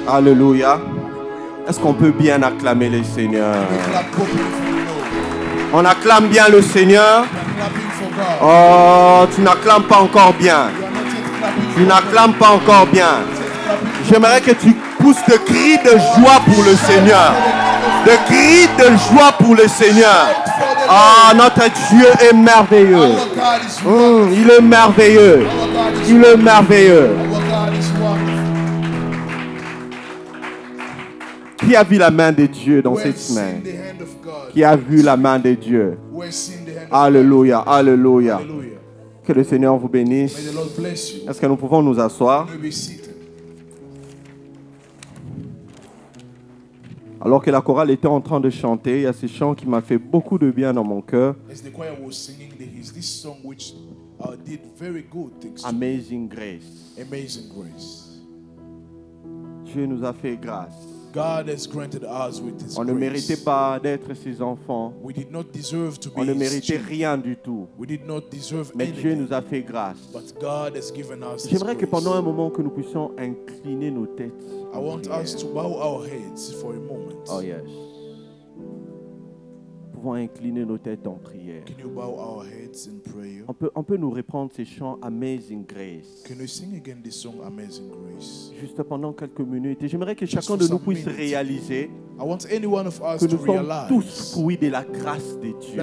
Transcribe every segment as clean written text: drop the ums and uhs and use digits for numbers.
Alléluia. Est-ce qu'on peut bien acclamer le Seigneur? On acclame bien le Seigneur. Oh, tu n'acclames pas encore bien. Tu n'acclames pas encore bien. J'aimerais que tu pousses de cris de joie pour le Seigneur. De cris de joie pour le Seigneur. Ah, notre Dieu est merveilleux. Il est merveilleux. Il est merveilleux. Qui a vu la main de Dieu dans cette semaine? Qui a vu la main de Dieu? Alléluia, alléluia. Que le Seigneur vous bénisse. Est-ce que nous pouvons nous asseoir? Alors que la chorale était en train de chanter, il y a ce chant qui m'a fait beaucoup de bien dans mon cœur. Amazing Grace. Dieu nous a fait grâce. On ne méritait pas d'être ses enfants. On ne méritait rien du tout. Mais Dieu nous a fait grâce. J'aimerais que pendant un moment que nous puissions incliner nos têtes. Oh yes. Nous pouvons incliner nos têtes en prière. On peut nous répondre ces chants Amazing Grace. Juste pendant quelques minutes. Et j'aimerais que chacun de nous puisse réaliser que nous sommes tous fruits de la grâce de Dieu.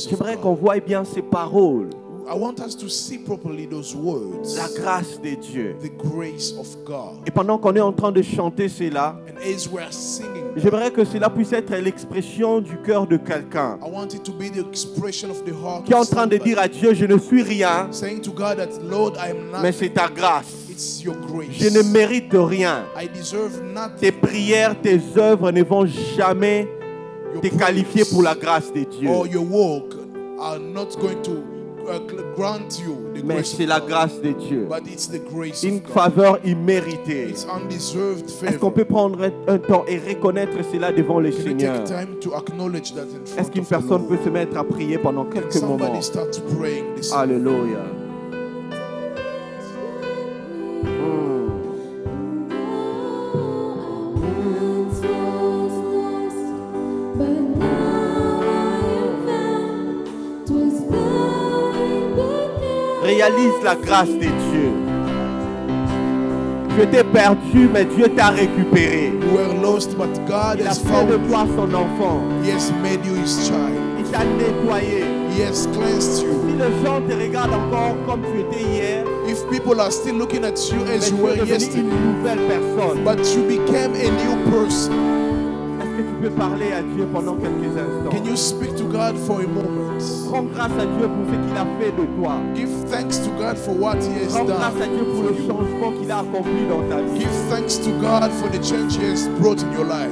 J'aimerais qu'on voie bien ces paroles. I want us to see properly those words. La grâce de Dieu. The grace of God. Et pendant qu'on est en train de chanter cela, And as we are singing, j'aimerais que cela puisse être l'expression du cœur de quelqu'un I want it to be the expression of the heart qui est en of train de dire à Dieu, je ne suis rien, saying to God that Lord, I am mais nothing. c'est ta grâce. It's your grace. Je ne mérite rien. I deserve nothing. Tes prières, tes œuvres ne vont jamais te qualifier pour la grâce de Dieu. Or your work are not going to grant you the Mais grace c'est of la God. grâce de Dieu. But it's the grace Une of God. faveur imméritée. It's undeserved Est-ce qu'on favor. peut prendre un temps et reconnaître cela devant le Can you Seigneur? take time to acknowledge that in front Est-ce qu'une of the personne Lord? peut se mettre à prier pendant quelques moments? Somebody start praying this. Alléluia. Réalise la grâce de Dieu. Tu étais perdu, mais Dieu t'a récupéré. You were lost, but God Il a has fait de found toi son enfant. you. He has made you His child. Il t'a nettoyé. He has cleansed you. Si les gens te regardent encore comme tu étais hier, If people are still looking at you mais as tu you es were devenu yesterday, une nouvelle personne. but you became a new person. Est-ce que tu peux parler à Dieu pendant quelques instants? Can you speak to God for a moment? Rends grâce à Dieu pour ce qu'il a fait de toi. Give thanks to God for what He has Rends grâce à done. Dieu pour le changement qu'il a accompli dans ta vie. Give thanks to God for the change He has brought in your life.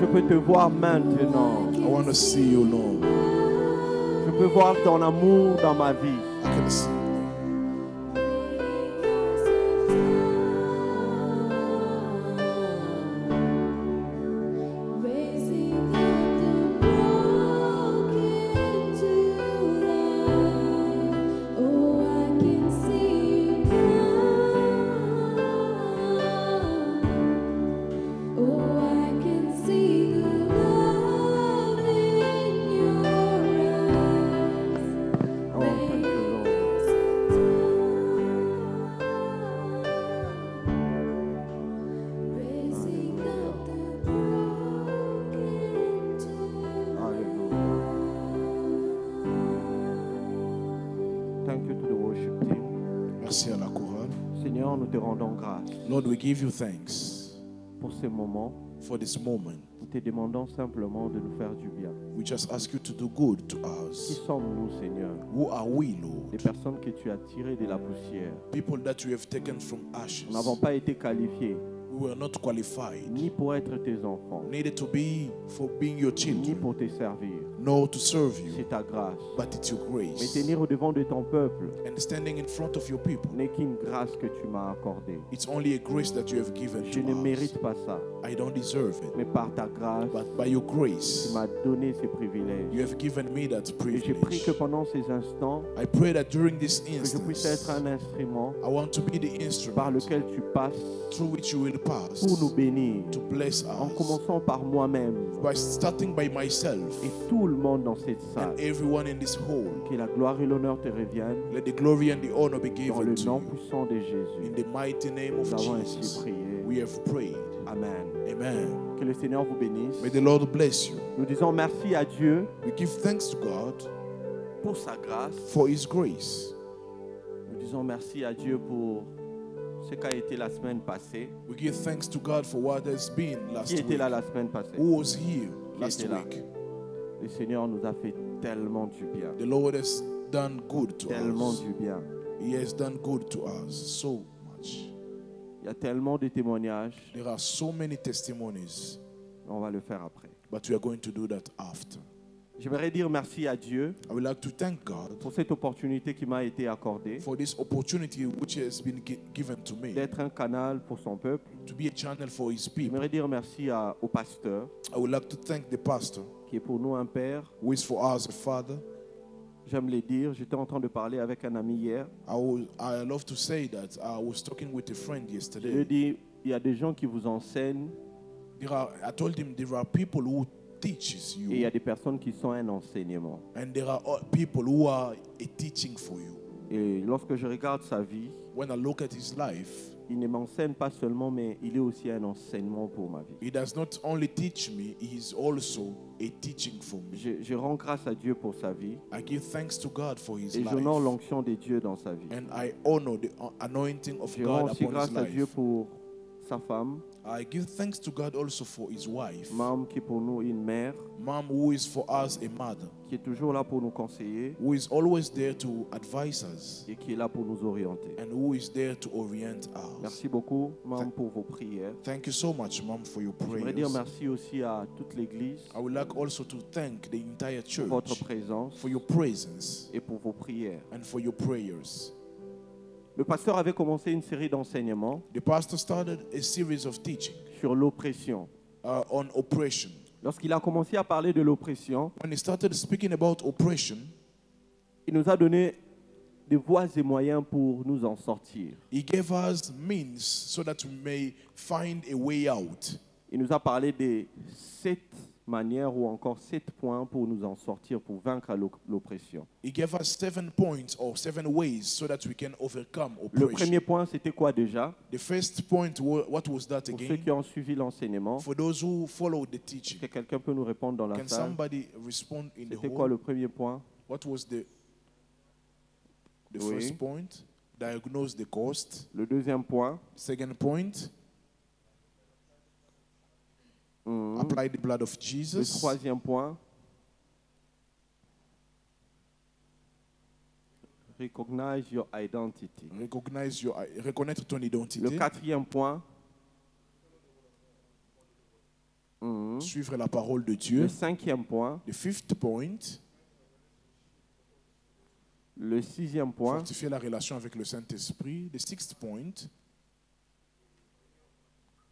Je peux te voir maintenant. I want to see you, Lord. Je peux voir ton amour dans ma vie. I can see. Oh, thank you, Lord. Hallelujah. Thank you to the worship team. Merci à la chorale. Seigneur, nous te rendons grâce Lord, we give you thanks pour ces moments. for this moment. Nous te demandons simplement de nous faire du bien. We just ask you to do good to Qui us. sommes-nous, Seigneur? Who are we, Les Lord? personnes que tu as tirées de la poussière. People that you have taken from ashes. Nous n'avons pas été qualifiés We were not qualified, ni pour être tes enfants, needed to be for being your ni children, pour te servir. nor to serve c'est you, ta grâce. but it's your Mais grace. tenir au devant de ton peuple And standing in front of your people, n'est qu'une grâce que tu m'as accordée. it's only a grace that you have given Je to ne us. mérite pas ça, I don't deserve it, mais par ta grâce, but by your tu grace, m'as donné ces privilèges. you have given me that Et je prie privilege. que pendant ces instants, I pray that during this que je puisse être instance, un instrument I want to be the par instrument lequel tu passes through which you will pass pour nous bénir, to bless en us, commençant par moi-même by starting by myself et tout le monde dans cette and salle. everyone in this hall. Que la gloire et l'honneur te reviennent Let the glory and the honor be dans le given nom to you. puissant de In Jésus. the mighty name of Nous avons ainsi Jesus, prié. we have prayed. Amen. Amen. Que le Seigneur vous bénisse. May the Lord bless you. Nous disons merci à Dieu We give thanks to God pour sa grâce. for His grace. Nous disons merci à Dieu pour ce qu'a été la semaine passée. We give thanks to God for what has been last Qui était week. là la semaine passée? Who was here last était là? week? Le Seigneur nous a fait tellement du bien. The Lord has done good to Tellement us. du bien. He has done good to us so much. Il y a tellement de témoignages. There are so many testimonies, On va le faire après. but we are going to do that after. J'aimerais dire merci à Dieu I would like to thank God pour cette opportunité qui m'a été accordée for this opportunity which has been given to me d'être un canal pour son peuple. to be a channel for His people. J'aimerais dire merci au pasteur I would like to thank the pastor qui est pour nous un père. who is for us a father. J'aime le dire, j'étais en train de parler avec un ami hier. I love to say that I was talking with a friend Je lui ai yesterday. dit, il y a des gens qui vous enseignent I told him there are people who teaches et il y you a des personnes qui sont un enseignement. and there are people who are a teaching for you. Et lorsque je regarde sa vie, When I look at his life, il ne m'enseigne pas seulement, mais il est aussi un enseignement pour ma vie. he does not only teach me, he is also a teaching for me. Je rends grâce à Dieu pour sa vie I give thanks to God for his et j'honore life. l'onction de Dieu dans sa vie. And I honor the anointing of Je rends God aussi upon his grâce à Dieu life. pour sa femme, I give thanks to God also for his wife, Mam qui est pour nous une mère, mom who is for us a mother, qui est toujours là pour nous conseiller who is always there to advise us et qui est là pour nous orienter. and who is there to orient us. Merci beaucoup, Mam, pour vos prières. Thank you so much, mom, for your J'aimerais dire prayers. merci aussi à toute l'Église I would like also to thank the entire pour votre church présence for your presence et pour vos prières. and for your prayers. Le pasteur avait commencé une série d'enseignements The pastor started a series of teaching sur l'oppression. on oppression. Lorsqu'il a commencé à parler de l'oppression, When he started speaking about oppression, il nous a donné des voies et moyens pour nous en sortir. he gave us means so that we may find a way out. Il nous a parlé de 7 manières ou encore 7 points pour nous en sortir, pour vaincre l'oppression. He gave us 7 points or 7 ways so that we can overcome Le oppression. premier point, c'était quoi déjà? The first point, what was that Pour ceux again? qui ont suivi l'enseignement, For those who followed the est-ce teaching, que quelqu'un peut nous répondre dans la can salle? somebody respond in the C'était quoi hall? le premier point? What was the Oui. first point? Diagnose the cost. Le deuxième point, Second point, apply the blood of le Jesus. troisième point, recognize your identity. Reconnaître ton Le identité. quatrième point, Suivre la parole de le Dieu. cinquième point, The fifth point, le sixième point, fortifier la relation avec le Saint-Esprit. The sixth point,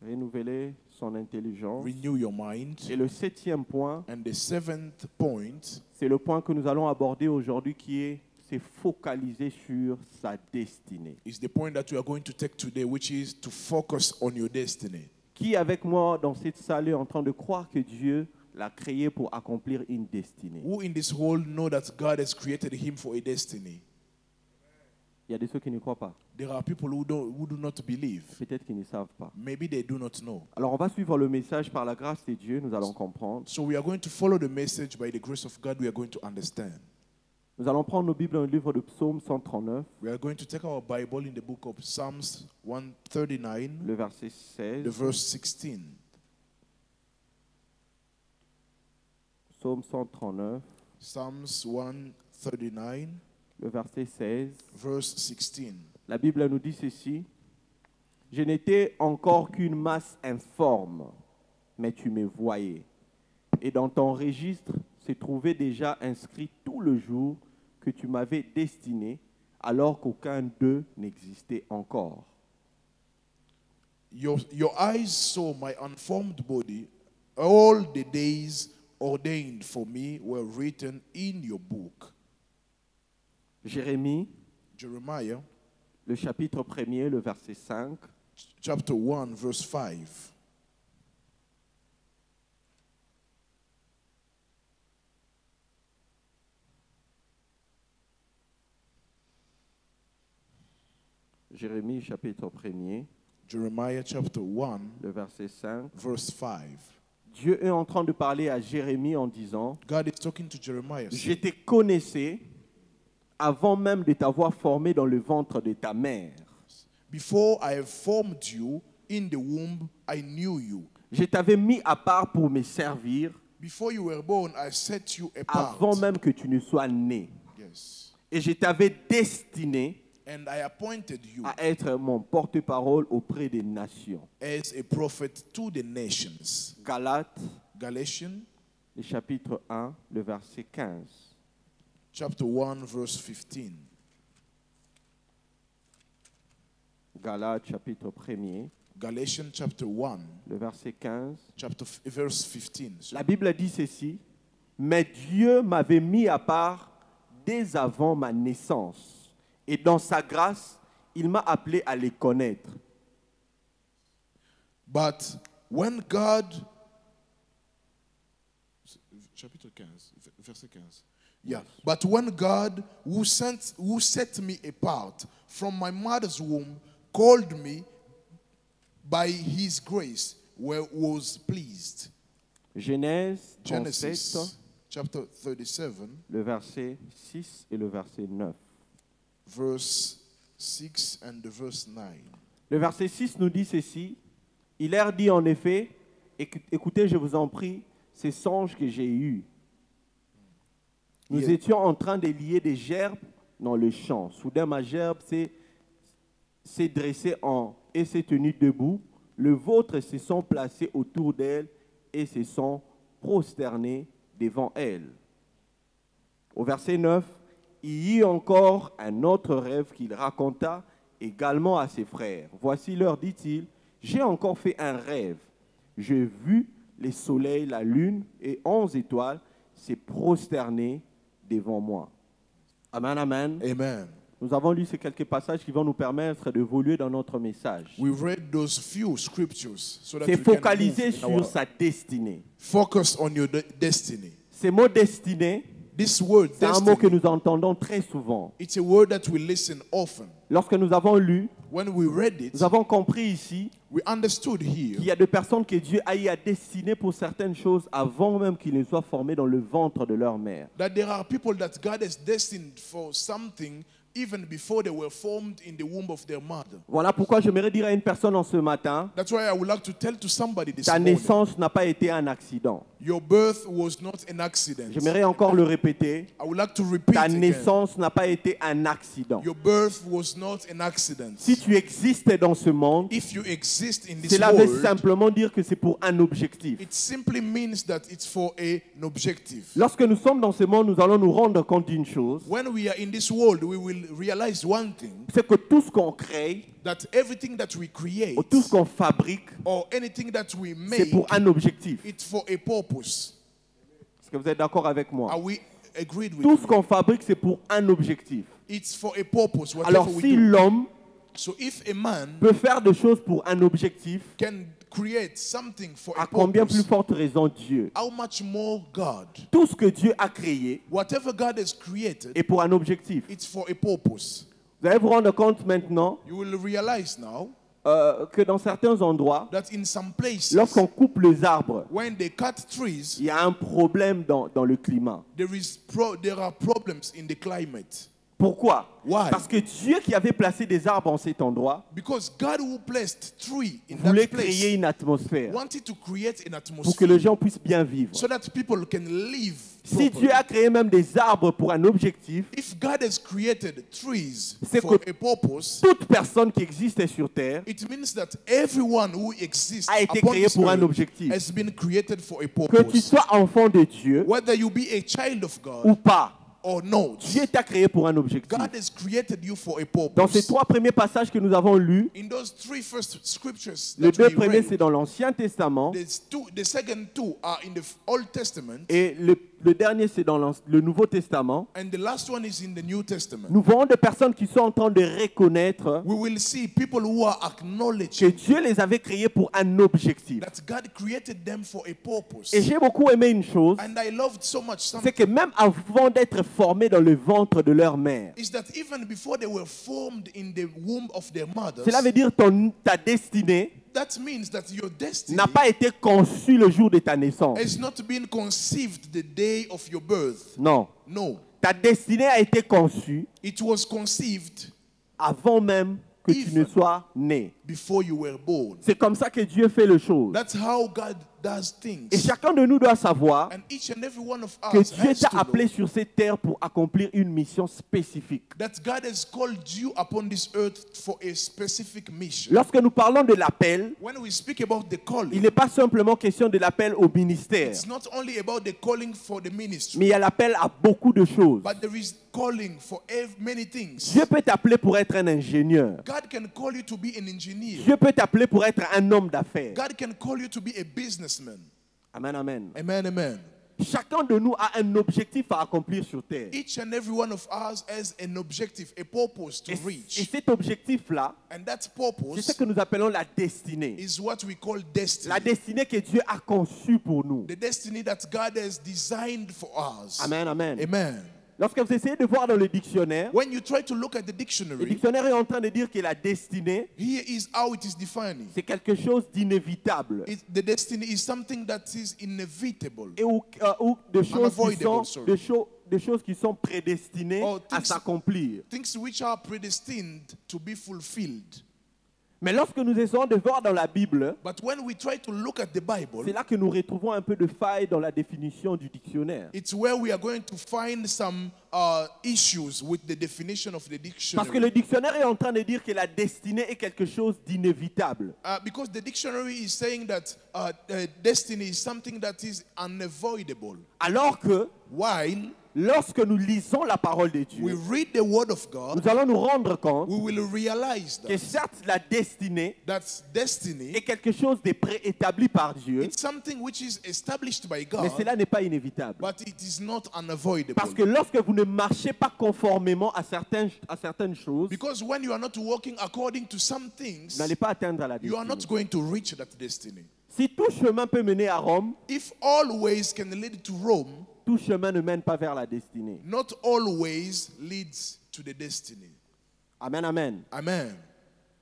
renouveler son intelligence. renew your mind. Et le septième point, And the seventh point, c'est le point que nous allons aborder aujourd'hui qui est se focaliser sur sa destinée. is the point that we are going to take today, which is to focus on your destiny. Qui avec moi dans cette salle est en train de croire que Dieu l'a créé pour accomplir une destinée? Who in this world know that God has created him for a destiny? Il y a des ceux qui ne croient pas. There are people who do not believe. Peut-être qu'ils ne savent pas. Maybe they do not know. Alors on va suivre le message par la grâce de Dieu, nous allons comprendre. So we are going to follow the message by the grace of God. We are going to understand. Nous allons prendre nos Bibles dans le livre de Psaume 139, We are going to take our Bible in the book of Psalms 139, le verset 16. the verse 16. Psaume 139, Psalms 139, le verset 16. verse 16. La Bible nous dit ceci. Je n'étais encore qu'une masse informe, mais tu me voyais. Et dans ton registre se se trouvaient déjà inscrits tout le jour que tu m'avais destiné, alors qu'aucun d'eux n'existait encore. Your eyes saw my unformed body. All the days ordained for me were written in your book. Jérémie, Jeremiah le chapitre 1er, le verset 5. chapter 1 verse 5. Jérémie, chapitre 1er, Jeremiah chapter 1 le verset 5. verse 5. Dieu est en train de parler à Jérémie en disant, God is talking to Jeremiah. je te connaissais avant même de t'avoir formé dans le ventre de ta mère. Before I have formed you in the womb, I knew you. Je t'avais mis à part pour me servir Before you were born, I set you apart. avant même que tu ne sois né. Yes. Et je t'avais destiné And I appointed you à être mon porte-parole auprès des nations. as a prophet to the nations. Galates, Galatians le chapitre 1, le verset 15. chapter 1 verse 15. Galates, chapitre 1er, Galatians chapter 1 le verset 15. verse 15. La Bible dit ceci, mais Dieu m'avait mis à part dès avant ma naissance. Et dans sa grâce, il m'a appelé à les connaître. But when God chapitre 15 verset 15. Yeah. But when God who set me apart from my mother's womb called me by his grace was pleased. Genèse 37, Genesis chapter 37 le verset 6 et le verset 9. verse 6 and the verse 9. Le verset 6 nous dit ceci, il leur dit en effet, écoutez, je vous en prie, ces songes que j'ai eus. Nous étions en train de lier des gerbes dans le champ. Soudain, ma gerbe s'est dressée et s'est tenue debout. Les vôtres se sont placés autour d'elle et se sont prosternés devant elle. Au verset 9, il y eut encore un autre rêve qu'il raconta également à ses frères. Voici, leur dit-il, j'ai encore fait un rêve. J'ai vu le soleil, la lune et 11 étoiles se prosterner devant moi. Amen, amen. Amen. Nous avons lu ces quelques passages qui vont nous permettre d'évoluer dans notre message. We read those few scriptures so that C'est we can focaliser move in sur our sa destinée. focus on your destiny. Ces mots destinée, This word c'est un mot que destiny, nous entendons très souvent. it's a word that we listen often. Lorsque nous avons lu, When we read it, nous avons compris ici we understood qu'il here y a des personnes que Dieu a eu à destiner pour certaines choses avant même qu'ils ne soient formés dans le ventre de leur mère. that there are people that God has destined for something even before they were formed in the womb of their mother. Voilà pourquoi j'aimerais dire à une personne en ce matin, That's why I would like to tell to somebody this ta morning, naissance n'a pas été un accident. your birth was not an accident. J'aimerais encore le répéter, I would like to repeat ta again. naissance n'a pas été un accident. Your birth was not an accident. Si tu existes dans ce monde, If you exist in this cela veut world, simplement dire que c'est pour un objectif. it simply means that it's for an objective. Lorsque nous sommes dans ce monde, nous allons nous rendre compte d'une chose, When we are in this world, we will realize one thing, c'est que tout ce qu'on crée, that everything that we create ou tout ce qu'on fabrique, or anything that we c'est make, pour un objectif. it's for a purpose. Est-ce que vous êtes d'accord avec moi? Are we agreed with Tout ce me? qu'on fabrique, c'est pour un objectif. It's for a purpose, Alors whatever we si do. l'homme So if a man peut faire des choses pour un objectif, can create something for à a combien plus purpose, forte raison Dieu? how much more God? Tout ce que Dieu a créé Whatever God has created, est pour un objectif. it's for a purpose. Vous allez vous rendre compte maintenant You will realize now que dans certains endroits, that in some places, lorsqu'on coupe les arbres, when they cut trees, il y a un problème dans le climat. there are problems in the climate. Pourquoi? Why? Parce que Dieu qui avait placé des arbres en cet endroit Because God who placed tree in voulait that place créer une atmosphère wanted to create an pour que les atmosphere gens puissent bien vivre. so that people can live Si properly. Dieu a créé même des arbres pour un objectif, If God has created trees C'est for que- a purpose, toute personne qui existait sur terre it means that everyone who exists a été upon créé this pour un earth objectif. has been created for a Que tu purpose. sois enfant de Dieu Whether you be a child of ou God pas, or not, Dieu t'a créé pour un objectif. God has created you for a Dans ces purpose. 3 premiers passages que nous avons lus, In those 3 first scriptures les that 2 we premiers read, c'est dans l'Ancien Testament the second 2 are in the Old Testament, et le dernier c'est dans le Nouveau Testament. and the last one is in the New Testament. Nous voyons des personnes qui sont en train de reconnaître We will see people who are que acknowledging Dieu les avait créés pour un objectif. that God created them for a purpose. Et j'ai beaucoup aimé une chose, And I loved so much c'est something que même avant d'être formés dans le ventre de leur mère, is that even before they were formed in the womb of their mothers, cela veut dire ta destinée that means that your destiny n'a pas été conçue le jour de ta naissance. has not been conceived the day of your birth. Non. No, Ta destinée a été conçue it was conceived avant même que tu ne sois né. before you were born. C'est comme ça que Dieu fait les choses. That's how God does Et things. chacun de nous doit savoir And each and every one of que us Dieu has t'a to appelé know sur cette terre pour accomplir une mission spécifique. that God has called you upon this earth for a specific mission. Lorsque nous parlons de l'appel, When we speak about the il calling, n'est pas simplement question de l'appel au ministère, it's not only about the calling for the ministry, mais il y a l'appel à beaucoup de choses. but there is calling for many things. Dieu peut t'appeler pour être un ingénieur. God can call you to be an engineer. Dieu peut t'appeler pour être un homme d'affaires. God can call you to be a businessman. Amen, amen. Amen, amen. Chacun de nous a un objectif à accomplir sur terre. Each and every one of us has an objective, a purpose to Et reach. cet objectif-là, And that c'est ce purpose que nous appelons la destinée. is what we call destiny. La destinée que Dieu a conçue pour nous. The destiny that God has designed for us. Amen, amen. Amen. Lorsque vous essayez de voir dans le dictionnaire, When you try to look at the le dictionary, dictionnaire est en train de dire que la destinée, here is how it is defining. c'est quelque chose d'inévitable. The destiny is something that is inevitable. Et ou de choses qui Unavoidable, sont, sorry. de choses qui sont prédestinées Oh, à things- s'accomplir. Things which are predestined to be fulfilled. Mais lorsque nous essayons de voir dans la Bible, But when we try to look at the Bible, c'est là que nous retrouvons un peu de faille dans la définition du dictionnaire. it's where we are going to find some issues with the definition of the Parce que le dictionary. dictionnaire est en train de dire que la destinée est quelque chose d'inévitable. Because the dictionary is saying that destiny is something that is unavoidable. Alors que While lorsque nous lisons la parole de we Dieu, read the word of God, nous allons nous rendre compte we will realize que that certes la destinée that destiny est quelque chose de préétabli par Dieu, it's something which is established by mais God, cela n'est pas inévitable. but it is not unavoidable. Parce que lorsque vous ne marchez pas conformément à certaines choses, Because when you are not working according to some vous things, n'allez pas atteindre la you are not destinée. going to reach that destiny. Si tout chemin peut mener à Rome, If all ways can lead to Rome, tout chemin ne mène pas vers la destinée. not all ways leads to the destiny. Amen, amen. Amen.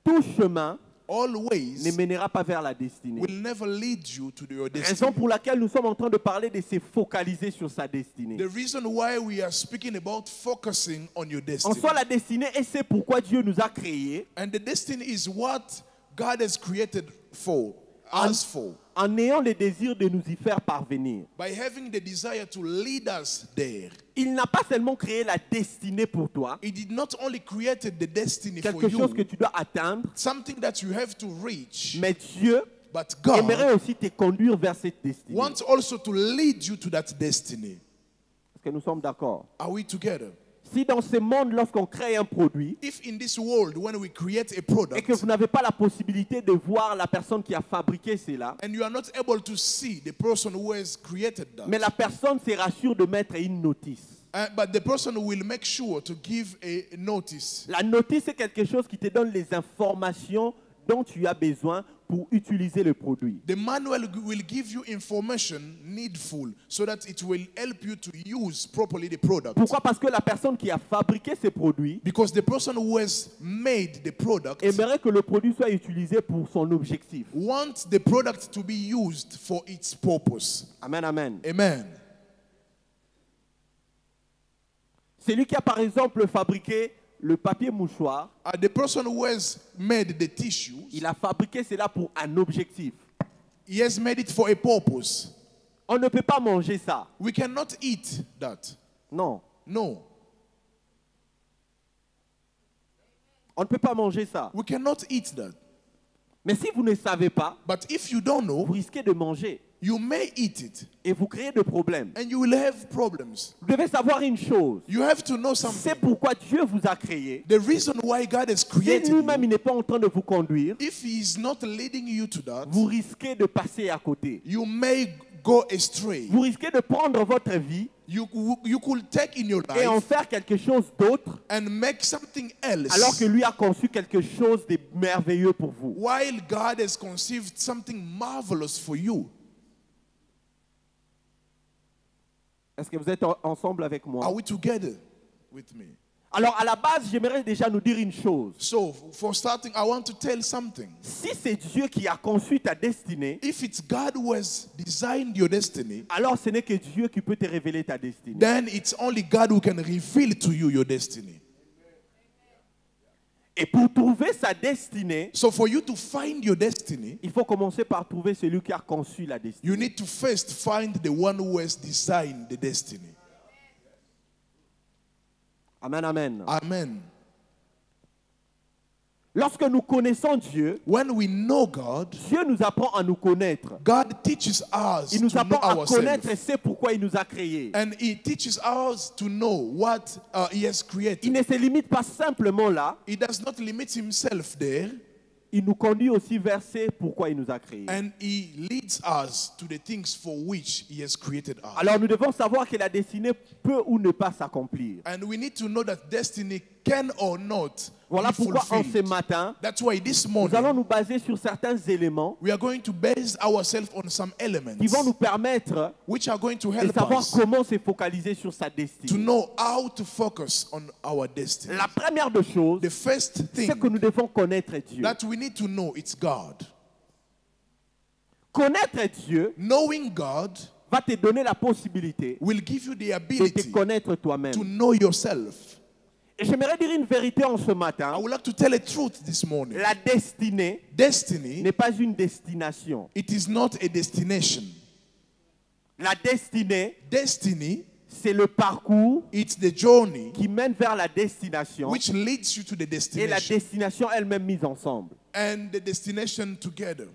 Tout chemin All ne ways mènera pas vers la destinée. will never lead you to your Raison destiny. pour laquelle nous sommes en train de parler de se focaliser sur sa destinée. The reason why we are speaking about focusing on your En destiny. soi, la destinée, et c'est pourquoi Dieu nous a créés, And the destiny is what God has created for, us for. en ayant le désir de nous y faire parvenir. By having the desire to lead us there. Il n'a pas seulement créé la destinée pour toi, He did not only create the destiny for quelque chose que you, tu dois atteindre, something that you have to reach, mais Dieu but God aimerait aussi te conduire vers cette destinée. wants also to lead you to that destiny. Est-ce que nous sommes d'accord? Are we together? Si dans ce monde, lorsqu'on crée un produit, If in this world, when we create a et que product, vous n'avez pas la possibilité de voir la personne qui a fabriqué cela, and you are not able to see the person who has created mais that, la personne sera sûre de mettre une notice. but the person will make sure to give a notice. La notice, c'est quelque chose qui te donne les informations dont tu as besoin pour utiliser le produit. The manual will give you information needful so that it will help you to use properly the product. Pourquoi? Parce que la personne qui a fabriqué ces produits Because the person who has made the product aimerait que le produit soit utilisé pour son objectif. wants the product to be used for its purpose. Amen, amen. Amen. C'est lui qui a par exemple fabriqué le papier mouchoir. The person who has made the tissues, Il a fabriqué cela pour un objectif. he has made it for a purpose. On ne peut pas manger ça. We cannot eat that. Non, No, on ne peut pas manger ça. we cannot eat that. Mais si vous ne savez pas, But if you don't vous know, risquez de manger you may eat it et vous créez des problèmes. and you will have problems. Vous devez savoir une chose. You have to know C'est something. pourquoi Dieu vous a créé. The reason why God has Si created lui-même you, il n'est pas en train de vous conduire, if He is not leading you to that, vous risquez de passer à côté. you may go astray. Vous risquez de prendre votre vie You could take in your et en life faire quelque chose d'autre, and make something alors que else, lui a conçu quelque chose de merveilleux pour vous. while God has conceived something marvelous for you. Est-ce que vous êtes ensemble avec Are moi? we together with me? Alors à la base, j'aimerais déjà nous dire une chose. So, for starting, I want to tell something. Si c'est Dieu qui a conçu ta destinée, If it's God who has designed your destiny, alors ce n'est que Dieu qui peut te révéler ta destinée. then it's only God who can reveal to you your destiny. Et pour trouver sa destinée, So, for you to find your destiny, il faut commencer par trouver celui qui a conçu la destinée. you need to first find the one who has designed the destiny. Amen, amen. Amen. Lorsque nous connaissons Dieu, When we know God, Dieu nous apprend à nous connaître. God teaches us Il nous to know apprend à connaître et ourselves. c'est pourquoi il nous a créés. And He teaches us to know what He has Il created. ne se limite pas simplement là, He does not limit Himself there. il nous conduit aussi vers ce pourquoi il nous a créés. And He leads us to the things for which He has created us. Alors nous devons savoir que la destinée peut ou ne pas s'accomplir. And we need to know that destiny can or not Voilà be pourquoi en ce fulfilled. matin, That's why this nous allons morning nous baser sur certains éléments we are going to base ourselves on some elements qui vont nous permettre which are going to de help savoir us comment se focaliser sur sa to destinée. know how to focus on our destiny. La première des choses, The first c'est que thing nous devons connaître Dieu. that we need to know it's God. Connaître Dieu Knowing God va te donner la possibilité will give you the de te ability connaître toi-même. to know yourself. Et j'aimerais dire une vérité en ce I matin. would like to tell a truth this morning. La destinée Destiny, n'est pas une destination. it is not a destination. La destinée, Destiny, c'est le parcours it's the journey qui mène vers la destination which leads you to the et la destination destination elle-même mise ensemble. and the destination together.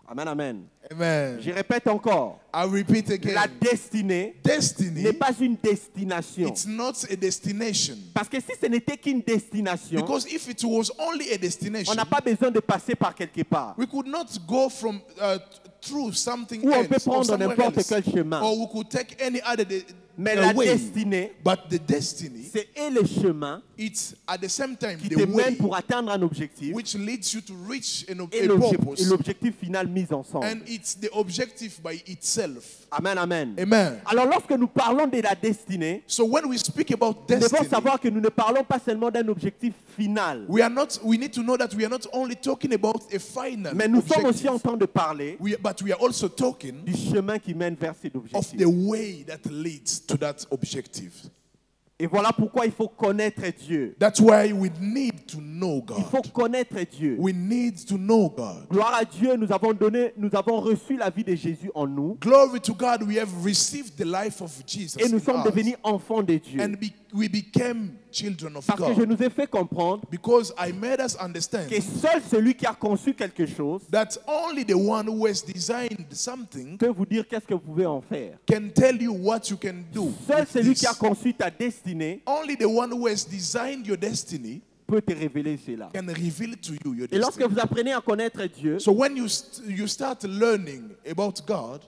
Amen, amen. Amen. Je répète encore. I repeat La again. destinée Destiny, n'est pas une destination. it's not a destination. Parce que si ce n'était qu'une destination, Because if it was only a on destination, n'a pas besoin de passer par quelque part. we could not go from through something Ou on peut else or prendre somewhere n'importe else, quel chemin. or we could take any other Mais la way. destinée, But the destiny, c'est et le chemin it's at the same time qui the te way mène pour atteindre un objectif which leads you to reach et a purpose, l'objectif final mis ensemble. and it's the objective by itself. Amen, amen. Amen. Alors lorsque nous parlons de la destinée, So when we speak about nous devons destiny, savoir que nous ne parlons pas seulement d'un objectif final, we need to know that we are not only talking about a final mais nous sommes aussi en objective, train de parler but we are also talking du chemin qui mène vers cet of objectif. the way that leads to that objective. Et voilà pourquoi il faut connaître Dieu. That's why we need to know Il faut God. connaître Dieu. We need to know God. Gloire à Dieu, nous avons reçu la vie de Jésus en nous Glory to God, we have received the life of Jesus et nous in sommes us, devenus enfants de Dieu. and we became children of Parce que je God. nous ai fait comprendre Because I made us understand que seul celui qui a conçu quelque chose that only the one who has designed something peut vous dire qu'est-ce que vous pouvez en faire. can tell you what you can do. Seul with celui this. qui a conçu ta destinée Only the one who has designed your destiny peut te révéler cela. can reveal to you your Et lorsque destiny. vous apprenez à connaître Dieu, So when you start learning about God,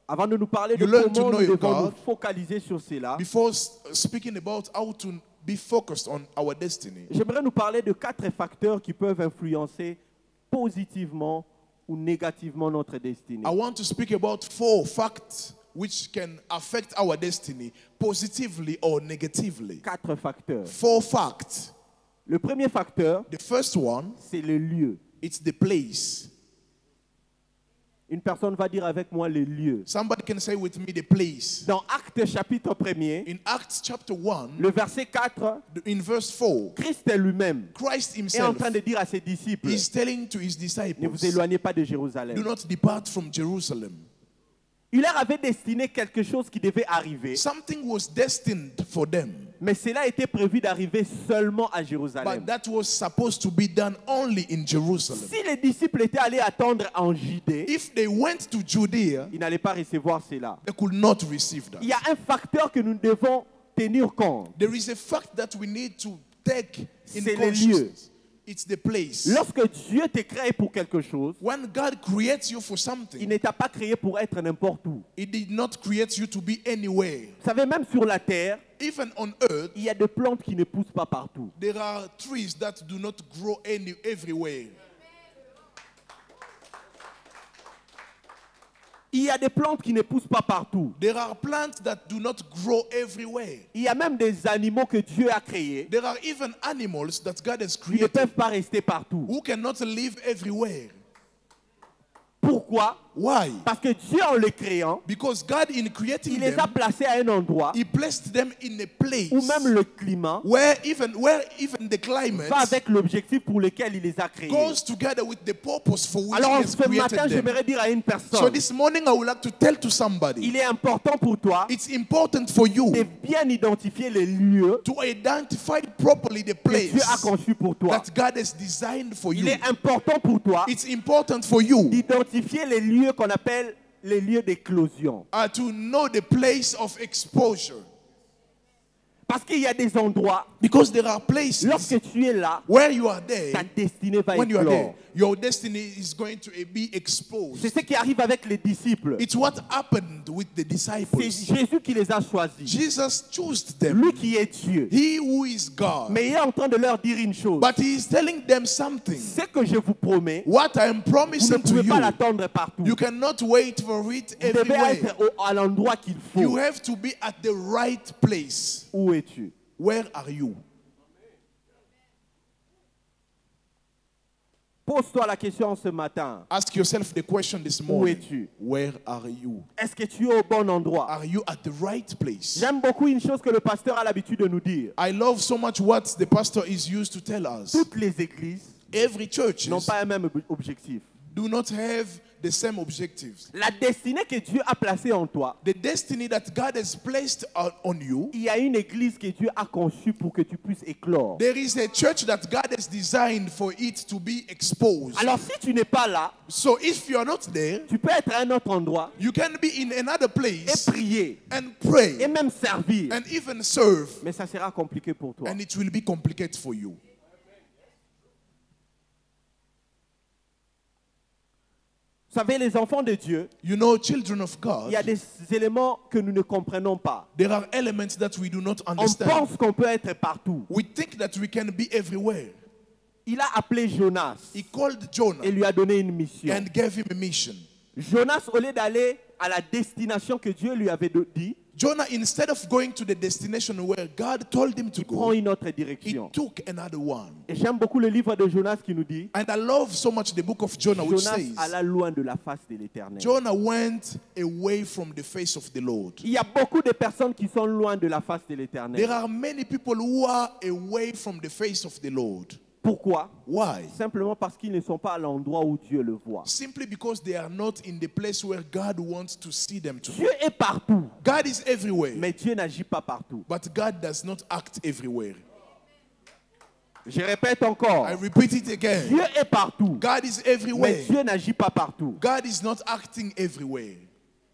avant de nous parler de You learn to comment know nous your devons nous God. focaliser sur cela, before speaking about how to be focused on our destiny, j'aimerais nous parler de 4 facteurs qui peuvent influencer positivement ou négativement notre destinée. I want to speak about 4 facts which can affect our destiny positively or negatively. 4 facteurs. 4 facts. Le premier facteur, The first one, c'est le lieu. it's the place. Une personne va dire avec moi les lieux. Somebody can say with me the place. Dans Actes chapitre 1er, In Acts chapter 1, le verset 4, in verse 4, Christ lui-même Christ est en himself train de dire à ses disciples, is telling to his ne vous disciples, éloignez pas de do Jérusalem. not depart from Jerusalem. Il leur avait destiné quelque chose qui devait arriver, Something was destined for them, mais cela était prévu d'arriver seulement à Jérusalem. but that was supposed to be done only in Jerusalem. Si les disciples étaient allés attendre en Judée, If they went to Judea, ils n'allaient pas recevoir cela. they could not receive that. Il y a un facteur que nous devons tenir compte. There is a fact that we need to take in C'est les consciousness. It's the place. Lorsque Dieu te crée pour quelque chose, When God creates you for il something, ne t'a pas créé pour être n'importe où. He did not create you to be anywhere. Vous savez, même sur la terre, Even on earth, il y a des plantes qui ne poussent pas partout. there are trees that do not grow everywhere. Il y a des plantes qui ne poussent pas partout. There are plants that do not grow everywhere. Il y a même des animaux que Dieu a créés There are even animals that God has qui ne created peuvent pas rester partout. who cannot live everywhere. Pourquoi? Why? Parce que Dieu, en les créant, Because God, in creating il les a them, placés à un endroit He placed them in a place où même le climat where even the climate va avec l'objectif pour lequel il les a créés. goes together with the purpose for which Alors He has ce matin, created them. j'aimerais dire à une So personne, this morning I would like to tell to somebody, il est important pour toi it's important for you de bien identifier les lieux to identify properly the que Dieu a place conçus pour toi. that God has designed for Il you. est important pour toi It's important for you d'identifier les lieux qu'on appelle les lieux d'éclosion. to know the place of exposure. Parce qu'il y a des endroits, Because there are places lorsque tu es là, where you are there, ta destinée va when you are there, éclore. your destiny is going to be C'est exposed. ce qui arrive avec les disciples. It's what happened with the C'est disciples. Jésus qui les a choisis. Jesus chose them, Lui qui est Dieu. He who is God. Mais il est en train de leur dire une chose. But He is telling them something. Ce que je vous promets, What I am vous ne promising to pouvez pas you, l'attendre partout. you cannot wait for it Vous devez everywhere. être à l'endroit qu'il You faut. have to be at the right place. Où es-tu? Where are you? Pose-toi la question ce matin. Ask yourself the question this Où morning. es-tu? Where are you? Est-ce que tu es au bon endroit? Are you at the right place? J'aime beaucoup une chose que le pasteur a l'habitude de nous dire. I love so much what the pastor is used to tell us. Toutes les églises Every church n'ont pas un même objectif. do not have the same objectives. La destinée que Dieu a placée en toi, The destiny that God has placed on you, il y a une église que Dieu a conçue pour que tu puisses éclore. there is a church that God has designed for it to be exposed. Alors si tu n'es pas là, So if you are not there, tu peux être à un autre endroit you can be in another et place prier and et pray même servir. and even serve, Mais ça sera compliqué pour toi. and it will be complicated for you. Vous savez, les enfants de Dieu, You know, children of il y a God, des éléments que nous ne comprenons pas. there are elements that we do not On understand. pense qu'on peut être partout. We think that we can be everywhere. Il a appelé Jonas He called Jonah et lui a donné une mission. and gave him a mission. Jonas, au lieu d'aller à la destination que Dieu lui avait dit, Jonah, instead of going to the destination where God told him to prend go, une autre he direction. took another one. Et j'aime beaucoup le livre de Jonas qui nous dit, And I love so much the book of Jonah, which Jonas says, alla loin de la face de l'Éternel. Jonah went away from the face of the Lord. Il y a beaucoup de personnes qui sont loin de la face de l'Éternel. There are many people who are away from the face of the Lord. Pourquoi? Why? Simplement parce qu'ils ne sont pas à l'endroit où Dieu le voit. Simply because they are not in the place where God wants to see them to. Dieu est partout, God is everywhere, mais Dieu n'agit pas partout. but God does not act everywhere. Je répète encore, I repeat it again. Dieu est partout, God is mais everywhere. Dieu n'agit pas partout. God is not acting everywhere.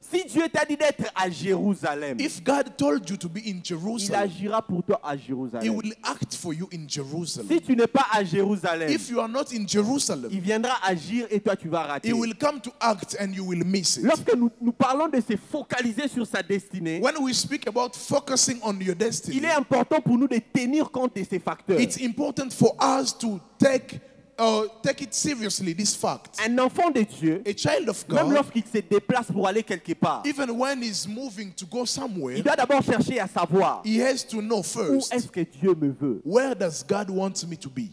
Si Dieu t'a dit d'être à Jérusalem, If God told you to be in il Jerusalem, agira pour toi à He Jérusalem. will act for you in Jerusalem. Si tu n'es pas à Jérusalem, If you are not in Jerusalem, il viendra agir et toi tu vas rater. He will come to act and you will miss it. Lorsque nous parlons de se focaliser sur sa destinée, When we speak about focusing on your destiny, il est important pour nous de tenir compte de ces facteurs. it's important for us to take it seriously, this fact. Un enfant de Dieu, A child of même God, lorsqu'il se déplace pour aller quelque part, even when he's moving to go somewhere, il doit d'abord chercher à savoir he has to know où first, est-ce que Dieu me veut. where does God want me to be?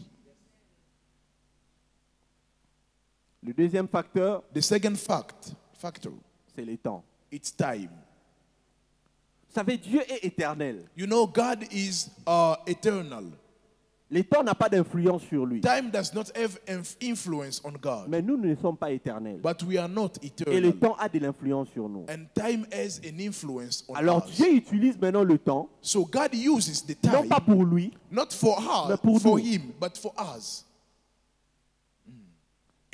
Le deuxième facteur, The second factor, c'est le temps. it's time. Vous savez, Dieu est éternel. You know, God is eternal. Le temps n'a pas d'influence sur lui. Time does not have influence on God. Mais nous ne sommes pas éternels. But we are not Et eternal. le temps a de l'influence sur nous. And time has an influence on Alors us. Dieu utilise maintenant le temps, So God uses the non time, pas pour lui, not for mais her, pour for nous. him, but for us.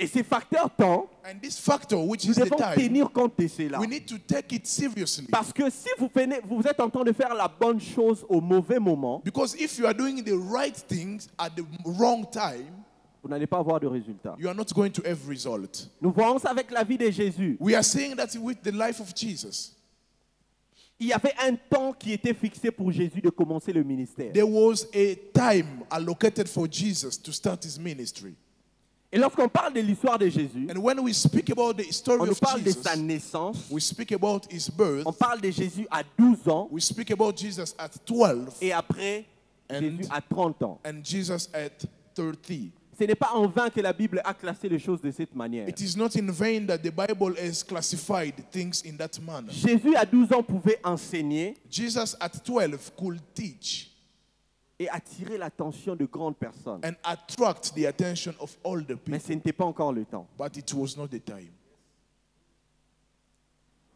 Et ces facteurs temps, And this factor, which nous is the devons time, tenir compte de cela. we need to take it seriously. Parce que si vous êtes en train de faire la bonne chose au mauvais moment, Because if you are doing the right things at the wrong time, vous n'allez pas avoir de résultat. you are not going to have result. Nous voyons ça avec la vie de Jésus. We are saying that with the life of Jesus. Il y avait un temps qui était fixé pour Jésus de commencer le ministère. There was a time allocated for Jesus to start his ministry. Et lorsqu'on parle de l'histoire de Jésus, And when we speak about the story on nous of parle de Jesus, sa naissance, we speak about his birth, on parle de Jésus à 12 ans we speak about Jesus at 12 et après Jésus à 30 ans. and Jesus at 30. Ce n'est pas en vain que la Bible a classé les choses de cette manière. It is not in vain that the Bible has classified things in that manner. Jésus à 12 ans pouvait enseigner Jesus at 12 could teach et attirer l'attention de grandes personnes. and attract the attention of all the Mais people, ce n'était pas encore le temps. but it was not the time.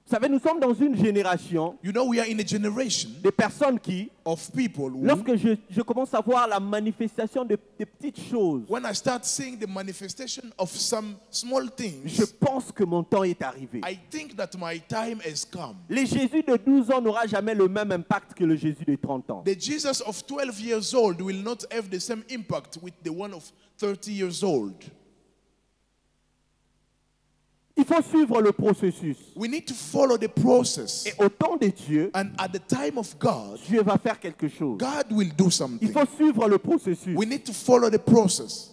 Vous savez, nous sommes dans une génération You know, we are in a generation de personnes qui, of people who, lorsque je commence à voir la manifestation de petites choses, when I start seeing the manifestation of some small je things, pense que mon temps est arrivé. I think that my time has come. Le Jésus de 12 ans n'aura jamais le même impact que le Jésus de 30 ans. The Jesus of 12 years old will not have the same impact with the one of 30 years old. Il faut suivre le processus. We need to follow the process. Et au temps de Dieu, And at the time of God, Dieu va faire quelque chose. God will do Il something. faut suivre le processus. We need to follow the process.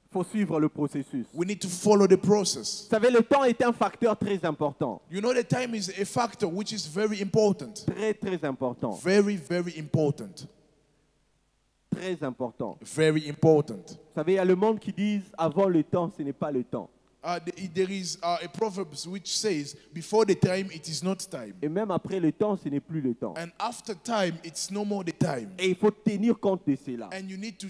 Il faut suivre le processus. We need to follow the process. Vous savez, le temps est un facteur très important. You know, the time is a factor which is very important. Très, très important. Very, very important. Très important. Very important. Vous savez, il y a le monde qui dit avant le temps, ce n'est pas le temps. There is a proverb which says, before the time, it is not time. Et même après le temps, ce n'est plus le temps. And after time, it's no more the time. Et il faut tenir compte de cela. And you need to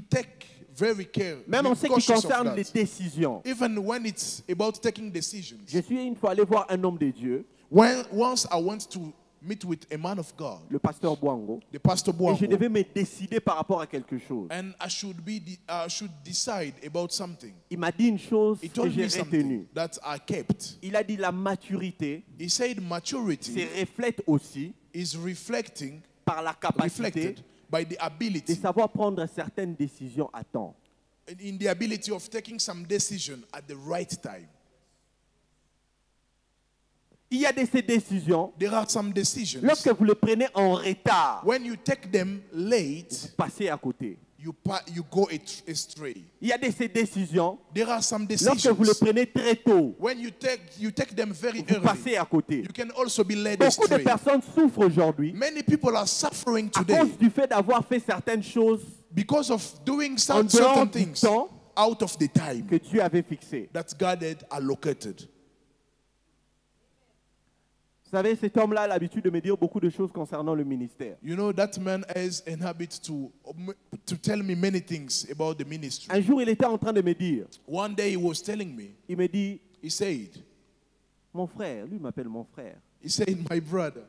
take very care. Même en ce qui cautious of concerne les that. décisions. Even when it's about taking decisions. Je suis une fois allé voir un homme de Dieu, Once I went to meet with a man of God, le pasteur Boango, the pastor et je Boango, devais me décider par rapport à quelque chose. and I should decide about something. Il m'a dit une chose He que told j'ai me something retenue. that I kept. Il a dit la maturité He said se maturity reflète aussi is reflected par la capacité by the de ability, savoir prendre certaines décisions à temps. in the ability of taking some decision at the right time. Il y a de ces décisions, There are some decisions, lorsque vous les prenez en retard, when you take them late, vous passez à côté. you go astray. Il y a de ces décisions, There are some lorsque vous les decisions, prenez très tôt, when you take them very vous early, passez à côté. you can also be led Beaucoup de astray. personnes souffrent aujourd'hui Many people are suffering à today cause du fait d'avoir fait certaines choses because of doing en some dehors certain du things temps out of the time que Dieu avait fixé. that God had allocated. Vous savez, cet homme-là a l'habitude de me dire beaucoup de choses concernant le ministère. You know, that man has an habit to tell me many things about the ministry. Un jour, il était en train de me dire, One day he was telling me, il me dit, he said, mon frère, lui m'appelle mon frère. my brother,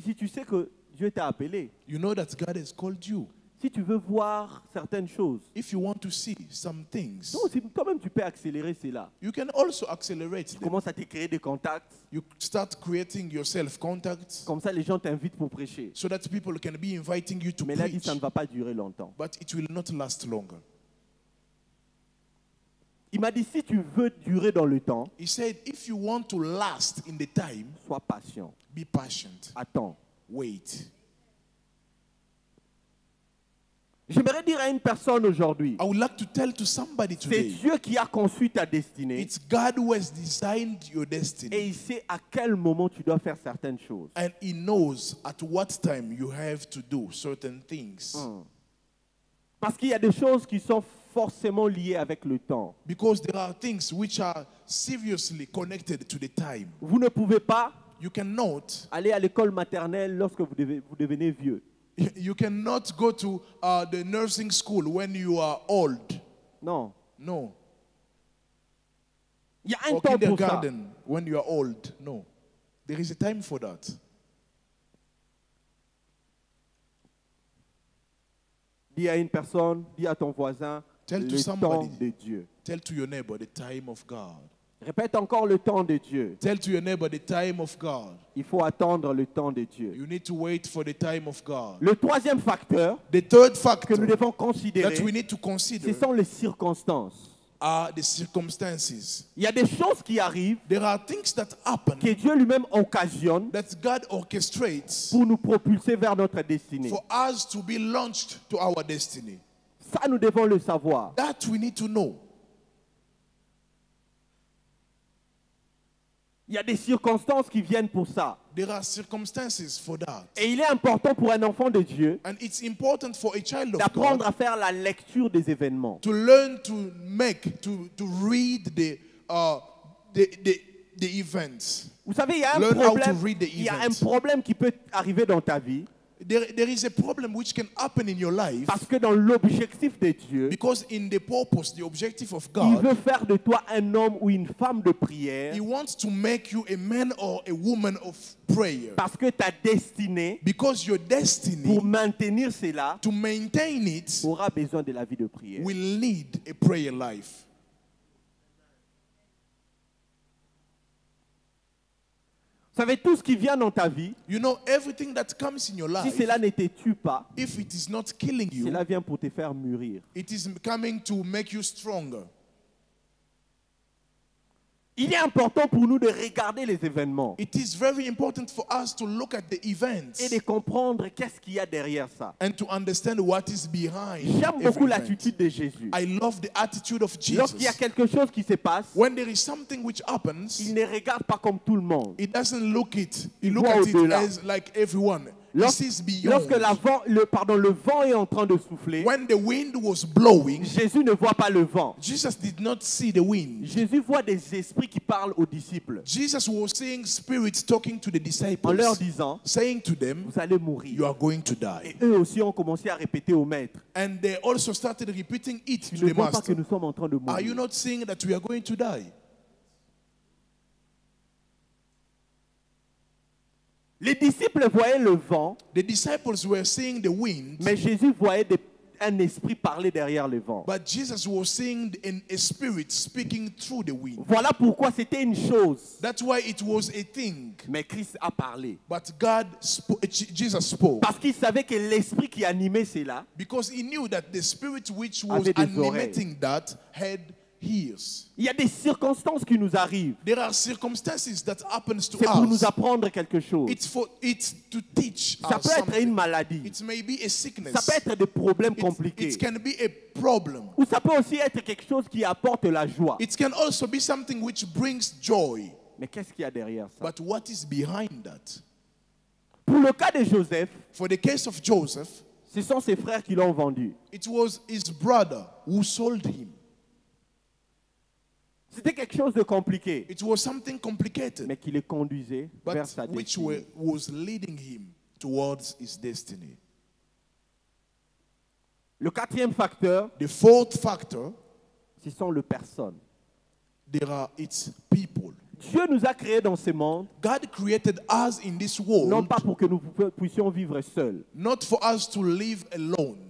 Si tu sais que Dieu t'a appelé, you know that God has called you. si tu veux voir certaines choses, If you want to see some things, toi-même tu peux accélérer cela. you can also accelerate Tu them. commences à te créer des contacts, You start creating yourself contacts comme ça les gens t'invitent pour prêcher. so that people can be inviting you to Mais là, il dit, preach. ça ne va pas durer longtemps. But it will not last longer. Il m'a dit, si tu veux durer dans le temps, He said, if you want to last in the time, sois patient, be patient. attends. Wait. J'aimerais dire à une personne aujourd'hui, I would like to tell to somebody c'est today, Dieu qui a conçu ta destinée it's God who has designed your et destiny. il sait à quel moment tu dois faire certaines choses. And He knows at what time you have to do certain things. Parce qu'il y a des choses qui sont forcément liées avec le temps. Because there are things which are seriously connected to the time. Vous ne pouvez pas You cannot aller à l'école maternelle lorsque vous devenez vieux. You cannot go to the nursing school when you are old. Non. No. Il y a un Or temps pour ça. kindergarten when you are old. No. There is a time for that. Dis à une personne, dis à ton voisin, Tell to le somebody. temps de Dieu. Tell to your neighbor the time of God. Répète encore le temps de Dieu. Tell to your neighbor the time of God. Il faut attendre le temps de Dieu. You need to wait for the time of God. Le troisième facteur The third que factor nous devons that considérer, we need to ce consider sont les circonstances. are the circumstances. Il y a des choses qui arrivent There are things that happen que Dieu lui-même occasionne that God orchestrates pour nous propulser vers notre destinée. for us to be launched to our destiny. Ça, nous devons le savoir. That we need to know. Il y a des circonstances qui viennent pour ça. There are circumstances for that. Et il est important pour un enfant de Dieu And it's important for a child of d'apprendre God à faire la lecture des événements. to learn to read the events. Vous savez, il y a un Learn how to problème, read the il y a un events. problème qui peut arriver dans ta vie There is a problem which can happen in your life parce que dans l'objectif de Dieu, because in the purpose, the objective of il God, veut faire de toi un homme ou une femme de prière He wants to make you a man or a woman of prayer. parce que ta destinée, Because your destiny, pour maintenir cela, to maintain it, aura besoin de la vie de prière. will need a prayer life. Vous savez, tout ce qui vient dans ta vie, You know, everything that comes in your si life, cela ne te tue pas, if it is not killing you, cela vient pour te faire mûrir. it is coming to make you stronger. Il est important pour nous de regarder les événements It is very important for us to look at the et events de comprendre qu'est-ce qu'il y a derrière ça. and to understand what is behind J'aime every beaucoup event. l'attitude de Jésus. I love the attitude of Lorsqu'il y a Jesus. quelque chose qui se passe, When there is something which happens, il ne regarde pas comme tout le monde. he doesn't look it. He Il look voit at it au-delà. as like everyone. He sees Lorsque beyond. le vent est en train de souffler, When the wind was blowing, Jésus ne voit pas le vent. Jesus did not see the wind. Jésus voit des esprits qui parlent aux disciples Jesus was seeing spirits talking to the en leur disciples, disant, saying to them, vous allez you mourir. are going to Et die. eux aussi ont commencé à répéter au maître, And they also started repeating it tu to ne the vois pas que master. nous sommes en train de Are you mourir. not seeing that we are going to die? Les disciples voyaient le vent, The disciples were seeing the wind, mais Jésus voyait un esprit parler derrière le vent. but Jesus was seeing a spirit speaking through the wind. Voilà pourquoi c'était une chose, That's why it was a thing. mais Christ a parlé. But Jesus spoke. Parce qu'il savait que l'esprit qui animait cela Because he knew that the spirit which was avait des animating that had ears. Il y a des circonstances qui nous arrivent. There are circumstances that happens to C'est pour nous us. apprendre quelque chose. It's to teach Ça us peut être une something. maladie. It may be a sickness. Ça peut être des problèmes compliqués. It can be a problem. Ou ça peut aussi être quelque chose qui apporte la joie. It can also be something which brings joy. Mais qu'est-ce qu'il y a derrière ça? But what is behind that? Pour le cas de Joseph, For the case of Joseph, ce sont ses frères qui l'ont vendu. it was his brother who sold him. C'était quelque chose de compliqué, It was something complicated, mais qui le conduisait vers but sa which destinée. was leading him towards his destiny. Le quatrième facteur, The fourth factor, ce sont les personnes. it's people. Dieu nous a créés dans ce monde, God created us in this non world, pas pour que nous puissions vivre seuls. not for us to live alone.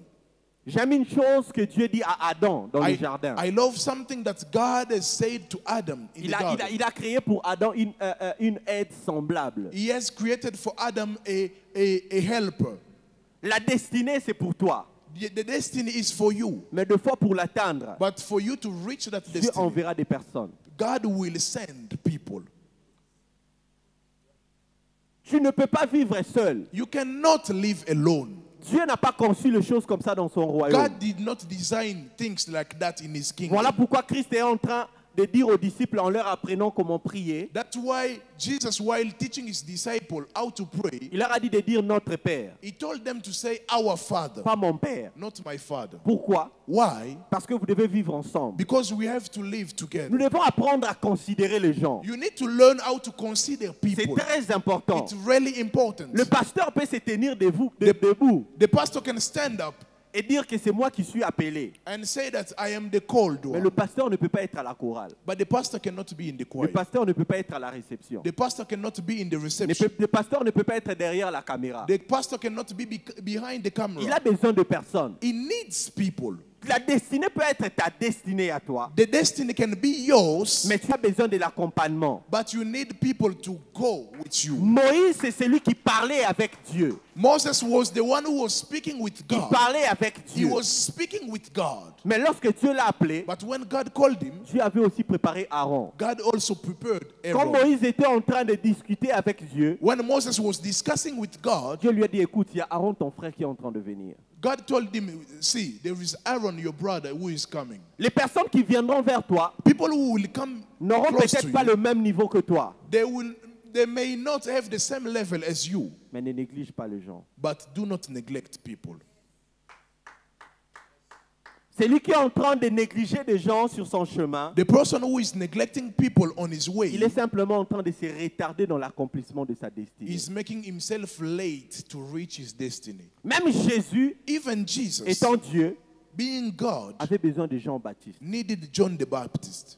J'aime une chose que Dieu dit à Adam dans le jardin. I love something that God has said to Adam in the garden. Il a créé pour Adam une aide semblable. He has created for Adam a helper. La destinée, c'est pour toi. The destiny is for you. Mais deux fois pour l'atteindre, But for you to reach that Dieu destiny, enverra des personnes. God will send people. Tu ne peux pas vivre seul. You cannot live alone. Dieu n'a pas conçu les choses comme ça dans son royaume. God did not design things like that in his kingdom. Voilà pourquoi Christ est en train de dire aux disciples en leur apprenant comment prier, That's why Jesus, while teaching his disciples how to pray, il leur a dit de dire notre Père, he told them to say, Our Father, pas mon Père. not my Father. Pourquoi? Why? Parce que vous devez vivre ensemble. Because we have to live Nous together. devons apprendre à considérer les gens. You need to learn how to consider C'est people. très important. It's really important. Le pasteur peut se tenir debout The pastor can stand up et dire que c'est moi qui suis appelé. and say that I am the called Mais le one. pasteur ne peut pas être à la chorale. But the pastor cannot be in the Le choir. pasteur ne peut pas être à la réception. The pastor cannot be in the reception. Le pasteur ne peut pas être derrière la caméra. The pastor cannot be behind the Il camera. a besoin de personnes. He needs people. La destinée peut être ta destinée à toi, The destiny can be yours, mais tu as besoin de l'accompagnement. but you need people to go with you. Moïse, c'est celui qui parlait avec Dieu. Moses was the one who was speaking with Il God. parlait avec He Dieu. was speaking with God. Mais lorsque Dieu l'a appelé, But when God called him, Dieu avait aussi préparé Aaron. God also prepared Quand Aaron. Moïse était en train de discuter avec Dieu, When Moses was discussing with God, Dieu lui a dit, écoute, il y a Aaron, ton frère, qui est en train de venir. God told him, see, there is Aaron, your brother, who is coming. Les personnes qui viendront vers toi People who will come n'auront close to peut-être pas you, le même niveau que toi, they may not have the same level as you, mais ne néglige pas les gens. but do not neglect people. Celui qui est en train de négliger des gens sur son chemin, The person who is neglecting people on his way il est simplement en train de se retarder dans l'accomplissement de sa destinée. is making himself late to reach his destiny. Même Jésus, Even Jesus, étant Dieu, being God, avait besoin de Jean-Baptiste. needed John the Baptist.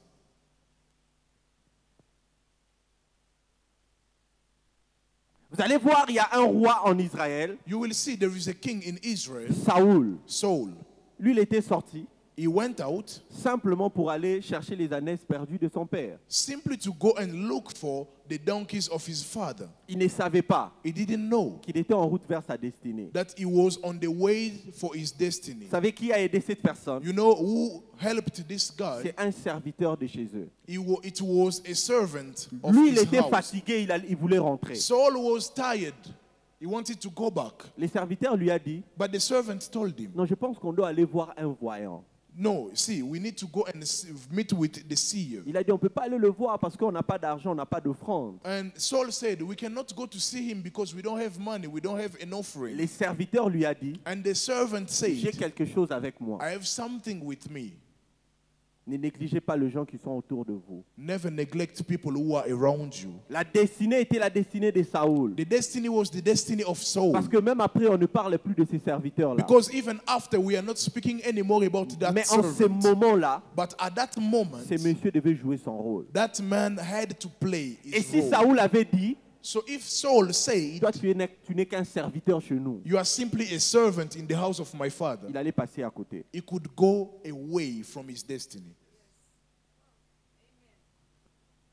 Vous allez voir, il y a un roi en Israël, You will see there is a king in Israel, Saoul. Saul. Lui, il était sorti He went out simplement pour aller chercher les ânesses perdues de son père. simply to go and look for the donkeys of his father. Il ne savait pas He didn't know qu'il était en route vers sa destinée. that he was on the way for his destiny. Vous savez qui a aidé cette personne? You know who helped this guy? C'est un serviteur de chez eux. It was a servant of Lui, il his était house. fatigué, il voulait rentrer. Saul was tired. He wanted to go back. Le serviteur lui a dit, But the servant told him, non, je pense qu'on doit aller voir un voyant. no, see, we need to go and meet with the seer. Il a dit, on ne peut pas aller le voir parce qu'on n'a pas d'argent, on n'a pas d'offrande. And Saul said, we cannot go to see him because we don't have money, we don't have an offering. Le serviteur lui a dit, And the servant j'ai said, quelque chose avec moi. I have something with me. Ne négligez pas les gens qui sont autour de vous. Never neglect people who are around you. La destinée était la destinée de Saoul. The destiny was the destiny of Saul. Parce que même après, on ne parle plus de ces serviteurs-là. Because even after, we are not speaking anymore about that Mais en ce servant. moment-là, But at that moment, ce monsieur devait jouer son rôle. that man had to play Et his si role. Saoul avait dit, So if Saul said, toi tu n'es qu'un serviteur chez nous, you are simply a servant in the house of my father, il allait passer à côté. he could go away from his destiny.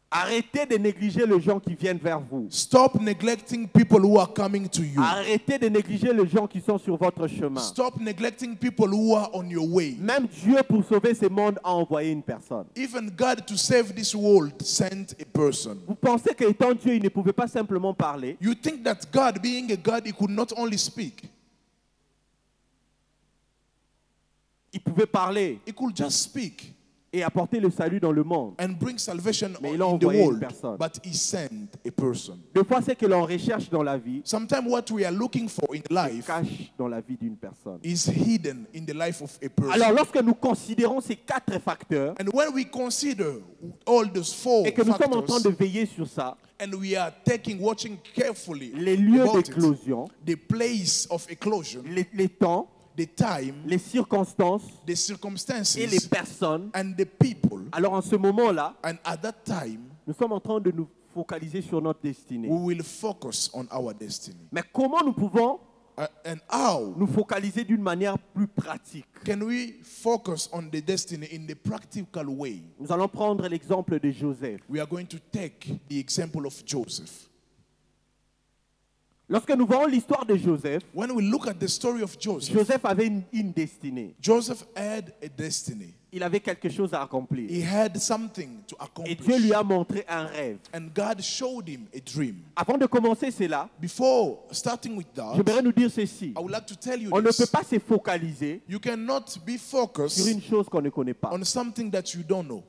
Arrêtez de négliger les gens qui viennent vers vous. Stop neglecting people who are coming to you. Arrêtez de négliger les gens qui sont sur votre chemin. Stop neglecting people who are on your way. Même Dieu, pour sauver ce monde, a envoyé une personne. Even God, to save this world, sent a person. Vous pensez qu'étant Dieu, il ne pouvait pas simplement parler? You think that God, being a God, he could not only speak, Il pouvait parler he could just speak et apporter le salut dans le monde. and bring salvation Mais il a in the envoyé une world. personne. But he sent a person. Des fois, ce que l'on recherche dans la vie Sometimes what we are looking for in life cache dans la vie d'une personne. is hidden in the life of a person. Alors, lorsque nous considérons ces 4 facteurs And when we consider all those 4 et que nous sommes en train factors, de veiller sur ça, and we are watching carefully les lieux about it, d'éclosion, the place of eclosion, les temps, the time, les circonstances the circumstances, et les personnes, and the people, alors en ce moment-là, and at that time, nous sommes en train de nous focaliser sur notre destinée. we will focus on our destiny. Mais comment nous pouvons And how nous focaliser d'une manière plus pratique? can we focus on the destiny in the practical way? Nous allons prendre l'exemple de Joseph. We are going to take the example of Joseph. Lorsque nous voyons l'histoire de Joseph, When we look at the story of Joseph, Joseph avait une destinée. Joseph had a destiny. Il avait quelque chose à accomplir. He had something to Et Dieu lui accomplish. a montré un rêve. And God showed him a dream. Avant de commencer cela, Before starting with that, j'aimerais nous dire ceci. I would like to tell you On ne peut this. pas se focaliser You cannot be sur focused une chose qu'on ne connaît pas. on something that you don't know.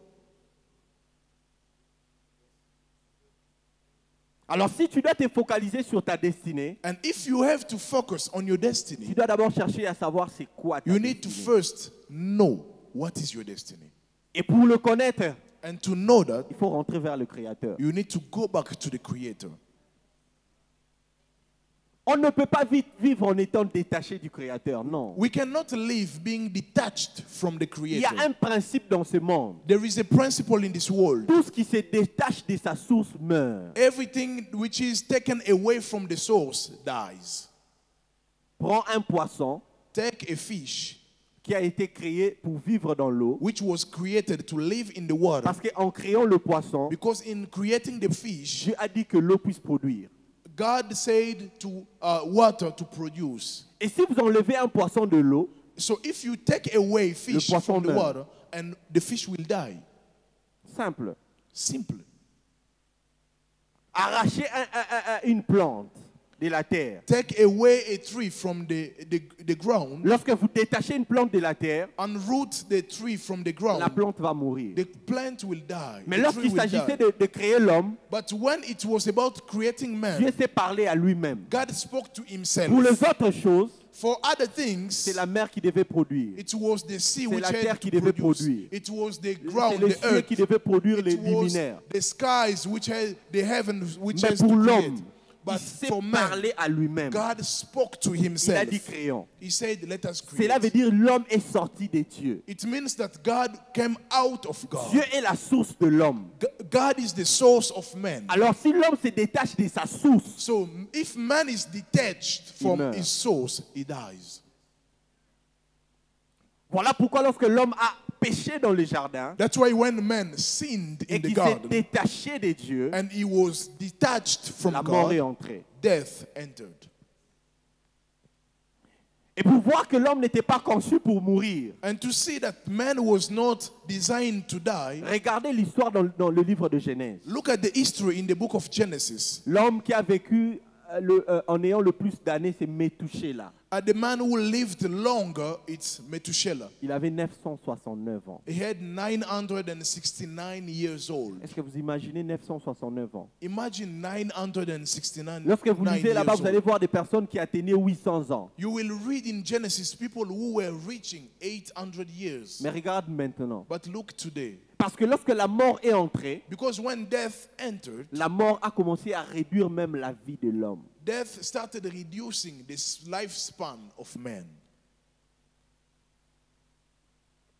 Alors si tu dois te focaliser sur ta destinée, And if you have to focus on your tu destiny, dois d'abord chercher à savoir c'est quoi ta you need to destinée. first know what is your destiny. Et pour le connaître, And to know that, il faut rentrer vers le Créateur. you need to go back to the Creator. On ne peut pas vivre en étant détaché du Créateur, non. We cannot live being detached from the Il y a Creator. un principe dans ce monde. There is a principle in this world. Tout ce qui se détache de sa source meurt. Everything which is taken away from the source dies. Prends un poisson Take a fish qui a été créé pour vivre dans l'eau. which was created to live in the water, Parce qu'en créant le poisson, because in creating the fish, Dieu a dit que l'eau puisse produire. God said to water to produce. Et si vous enlevez un poisson de l'eau, So if you take away fish poisson from the meurt. water, and the fish will die. simple, Simple. arrachez une plante de la terre. Take away a tree from the ground, Lorsque vous détachez une plante de la terre, unroot the tree from the la ground, plante va mourir. the plant will die. Mais The tree lorsqu'il will s'agissait die. de créer l'homme, But when it was about creating Dieu man, s'est parlé à lui-même. God spoke to Pour himself. les autres choses, For other c'est things, la mer qui devait produire. it was the sea C'est which la terre had qui to devait produce. produire. It was the C'est ground, les the cieux qui earth. devaient produire les It was luminaires. the skies which had the heavens which Mais has to pour create. l'homme, il But s'est for man, parlé à lui-même. God spoke to Il a himself. dit créons. He said, "Let us Cela veut create." dire l'homme est sorti de Dieu. It means that God came out of God. Dieu est la source de l'homme. God is the source of man. Alors si l'homme se détache de sa source, So if man is detached from meurt. his source, he dies. voilà pourquoi lorsque l'homme a péché dans le jardin That's why when man sinned et in the qu'il s'est garden détaché de Dieu, and he was detached from la mort est God, entrée. death entered. Et pour voir que l'homme n'était pas conçu pour mourir, And to see that man was not designed to die, regardez l'histoire dans le livre de Genèse. look at the history in the book of Genesis. L'homme qui a vécu en ayant le plus d'années, c'est Métouchéla. The man who lived longer, it's Methuselah. Il avait 969 ans. He had 969 years old. Est-ce que vous imaginez 969 ans? Imagine 969 Lorsque vous lisez là-bas, years vous allez old. voir des personnes qui atteignaient 800 ans. You will read in Genesis people who were reaching 800 years. Mais regarde maintenant. But look today. Parce que lorsque la mort est entrée, Because when death entered, la mort a commencé à réduire même la vie de l'homme. death started reducing this lifespan of man.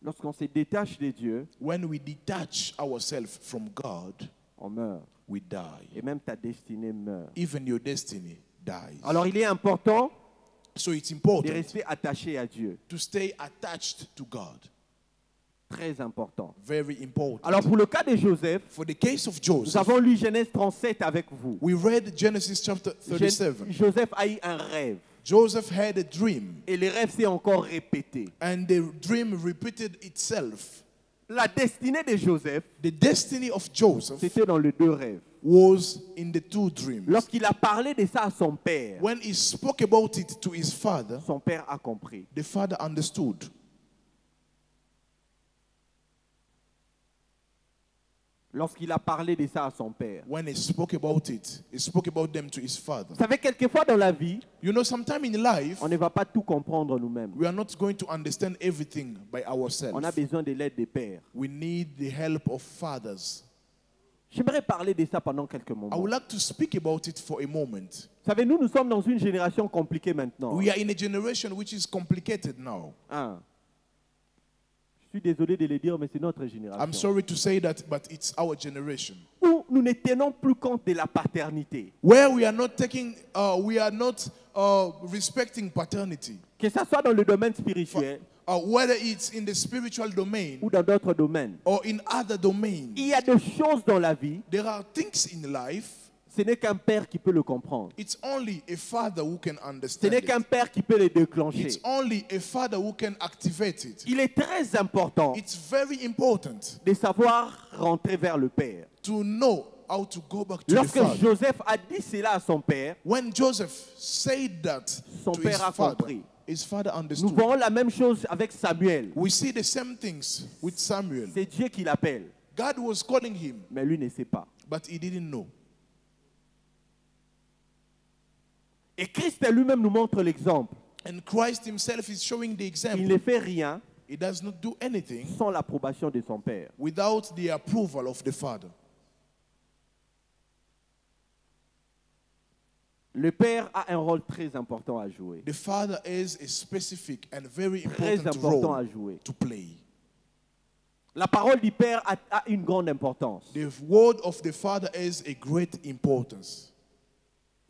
Lorsqu'on se détache de Dieu, When we detach ourselves from God, on meurt. we die. Et même ta destinée meurt. Even your destiny dies. Alors il est important So it's de important rester attaché à Dieu. to stay attached to God. Très important. Very important. Alors pour le cas de Joseph, For the case of nous Joseph, avons lu Genèse 37 avec vous. we read Genesis chapter 37. Joseph a eu un rêve. Joseph had a dream, Et le rêve s'est encore répété. and the dream repeated itself. La destinée de Joseph, The destiny of Joseph c'était dans les deux rêves. was in the two dreams. Lorsqu'il a parlé de ça à son père, When he spoke about it to his father, son père a compris. the father understood. Lorsqu'il a parlé de ça à son père. When he spoke about it, he spoke about them to his father. Vous savez, quelquefois dans la vie, You know, sometime in life, on ne va pas tout comprendre nous-mêmes. we are not going to understand everything by On a ourselves. besoin de l'aide des pères. We need the help of fathers. J'aimerais parler de ça pendant quelques I moments. would Vous like to speak about it for a moment. savez, nous sommes dans une génération compliquée maintenant. We are in a generation which is complicated now. Hein. Je suis désolé de le dire, mais c'est notre I'm génération. sorry to say that, but it's our generation. Où nous ne tenons plus compte de la paternité. Where we are not taking, we are not respecting paternity. Que ce soit dans le domaine spirituel Whether it's in the spiritual domain ou dans d'autres domaines. or in other domains. Il y a des choses dans la vie, There are things in life, ce n'est qu'un père qui peut le comprendre. it's only a father who can Ce understand n'est qu'un it. père qui peut le déclencher. It's only a father who can activate it. Il est très important It's very important de savoir rentrer vers le père. to know how to go back to the Lorsque father. Joseph a dit cela à son père, When Joseph said that Son to his père a father, compris. his father nous understood. voyons la même chose avec Samuel. We see the same things with Samuel. C'est Dieu qui l'appelle, God was calling him, mais lui ne sait pas. but he didn't know. Et Christ lui-même nous montre l'exemple. And Christ himself is showing the Il example. ne fait rien He does not do anything sans l'approbation de son Père. without the approval of the Father. Le Père a un rôle très important à jouer. The Father is a specific and very Très important important à role jouer. to play. La parole du Père a une grande importance. The word of the Father is a great importance.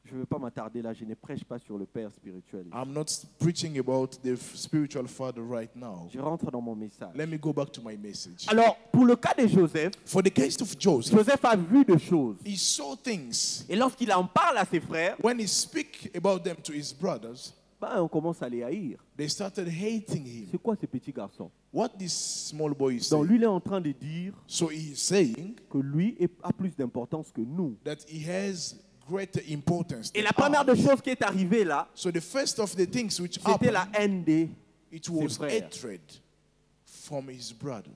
Je ne veux pas m'attarder là, je ne prêche pas sur le Père spirituel. I'm not preaching about the spiritual Father right now. Je rentre dans mon message. Let me go back to my message. Alors, pour le cas de Joseph, For the case of Joseph, Joseph a vu des choses. he saw things. Et lorsqu'il en parle à ses frères, When he speak about them to his brothers, on commence à les haïr. they started hating him. C'est quoi ce petit garçon? What this small boy is Donc saying. lui, il est en train de dire So he is saying que lui a plus d'importance que nous. that he has greater importance Et than la première des us. choses qui est arrivée là, So the first of the things which c'était la happened, haine des it was frères. hatred from his brothers.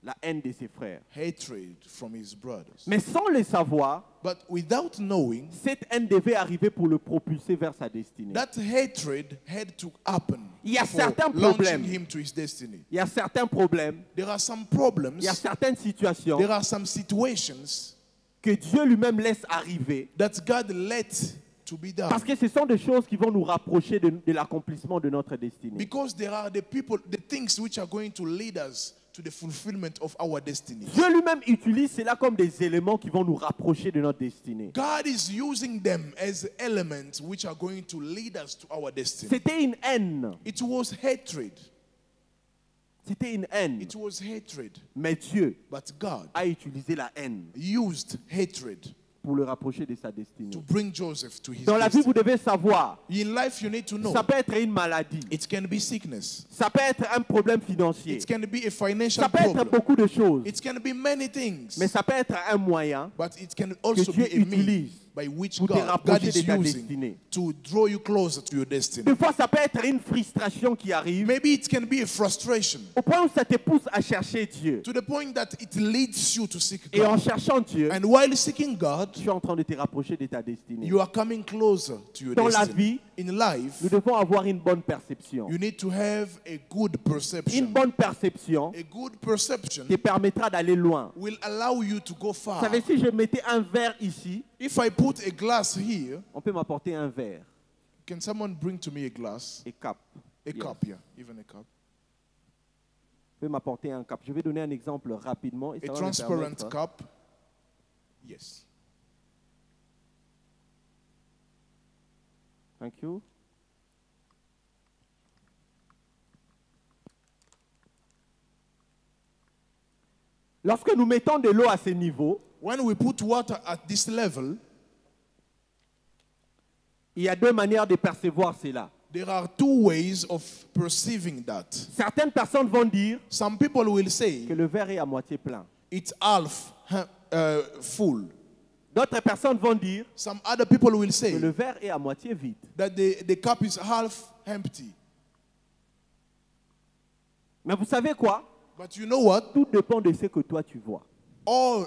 la haine de ses frères. Hatred from his brothers. Mais sans le savoir, But without knowing, cette haine devait arriver pour le propulser vers sa destinée. that hatred had to happen Il y a for certains launching problèmes. him to his destiny. Il y a certains problèmes, There are some problems, il y a certaines situations there are some situations que Dieu lui-même laisse arriver that God let to be done. parce que ce sont des choses qui vont nous rapprocher de l'accomplissement de notre destinée. Because there are the people, the things which are going to lead us to the fulfillment of our destiny. Dieu lui-même utilise cela comme des éléments qui vont nous rapprocher de notre destinée. God is using them as elements which are going to lead us to our destiny. C'était une haine. It was hatred. C'était une haine. It was hatred. Mais Dieu But God a utilisé la haine used hatred pour le rapprocher de sa destinée. to bring Joseph to his Dans la vie, destiny. vous devez savoir, In life, you need to know ça peut être une maladie, it can be sickness, ça peut être un problème financier, it can be a financial ça peut être problem, beaucoup de choses, it can be many things, mais ça peut être un moyen but it can also Dieu be a means utilise by which pour te God rapprocher is de ta using destinée. to draw you closer to your destiny. Des fois, ça peut être une frustration qui arrive Maybe it can be a frustration au point où ça te pousse à chercher Dieu. to the point that it leads you to seek Et en God. cherchant Dieu, And while seeking God, tu es en train de te rapprocher de ta destinée. you are coming closer to your Dans la destiny. vie, In life, nous devons avoir une bonne perception. you need to have a good Une perception. bonne perception A good perception te permettra d'aller loin. will allow you to go Vous far. savez, si je mettais un verre ici, If I put a glass here, on peut m'apporter un verre can someone bring to me a glass? et cap. A Yes. cup, yeah, even a cup. On peut m'apporter un cap. Je vais donner un exemple rapidement. Et A ça va me transparent permettre- cup. Yes. Thank you. Lorsque nous mettons de l'eau à ce niveau, When we put water at this level, il y a deux manières de percevoir cela. there are two ways of perceiving that. Certaines personnes vont dire Some people will say que le verre est à moitié plein. it's half full. D'autres personnes vont dire Some other people will que say le verre est à moitié vide. that the cup is half empty. Mais vous savez quoi? But you know what? Tout dépend de ce que toi tu vois.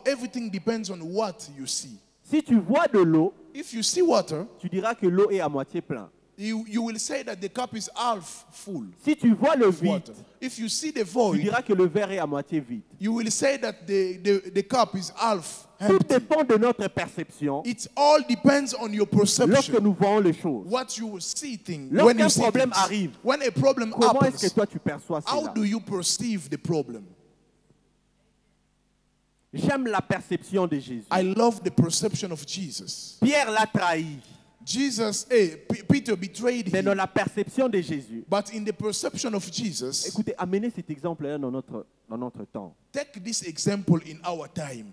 Everything depends on what you see. Si tu vois de l'eau, If you see water, tu diras que l'eau est à moitié plein. you will say that the cup is half full Si tu vois le of vide, water. If you see the tu void, diras que le verre est à moitié vide. you will say that the cup is half Tout empty. dépend de notre perception It all depends on your lorsque perception. nous voyons les choses. What you see things. Lorsqu'un When you see problème things. arrive, When a problem Comment est-ce que happens, toi tu perçois how cela? do you perceive the problem? J'aime la perception de Jésus. I love the perception of Jesus. Pierre l'a trahi, Peter betrayed mais dans him. la perception de Jésus. But in the perception of Jesus, Écoutez, amenez cet exemple-là dans notre temps. take this example in our time.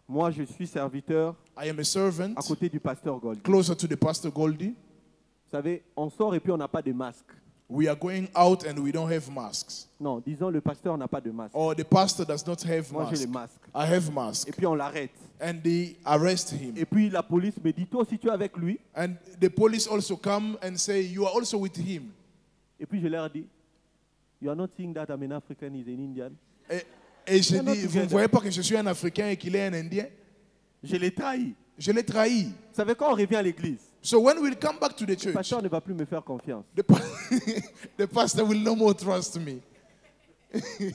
Moi, je suis serviteur I am a servant, à côté du pasteur Gold. closer to the Pastor Goldie. Vous savez, on sort et puis on n'a pas de masque. We are going out and we don't have masks. Non, disons le pasteur n'a pas de masque. Or the pastor does not have Moi, j'ai mask. le masque. I have mask. Et puis on l'arrête. And they arrest him. Et puis la police me dit, toi aussi tu es avec lui. And the police also come and say, you are also with him. Et puis je leur dis, you are not seeing that I'm an African, he's an Indian. Et je They're not dis, vous ne together. voyez pas que je suis un Africain et qu'il est un Indien? Je l'ai trahi. Je l'ai trahi. Vous savez, quand on revient à l'église, So when we come back to the Le church, pasteur ne va plus me faire confiance. the pastor will no more trust me. Il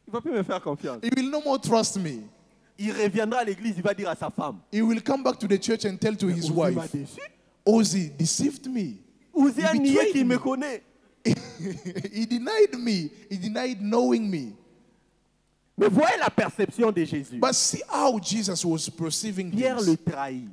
ne va plus me faire confiance. He will no more trust me. Il reviendra à l'église, il va dire à sa femme. He will come back to the church and tell to his Ozzy m'a wife, déçu. Ozzy deceived me. Ozzy a He nié betrayed qu'il me. me connaît. He denied me. He denied knowing me. Mais voyez la perception de Jésus. But see how Jesus was perceiving Pierre things. le trahit.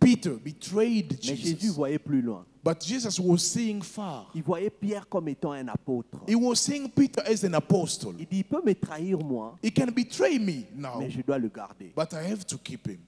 Peter betrayed Mais Jésus Jesus. voyait plus loin. But Jesus was seeing far. Il voyait Pierre comme étant un apôtre. He was seeing Peter as an apostle. Il dit, il peut me trahir moi, He can betray me now, mais je dois le garder. but I have to keep him.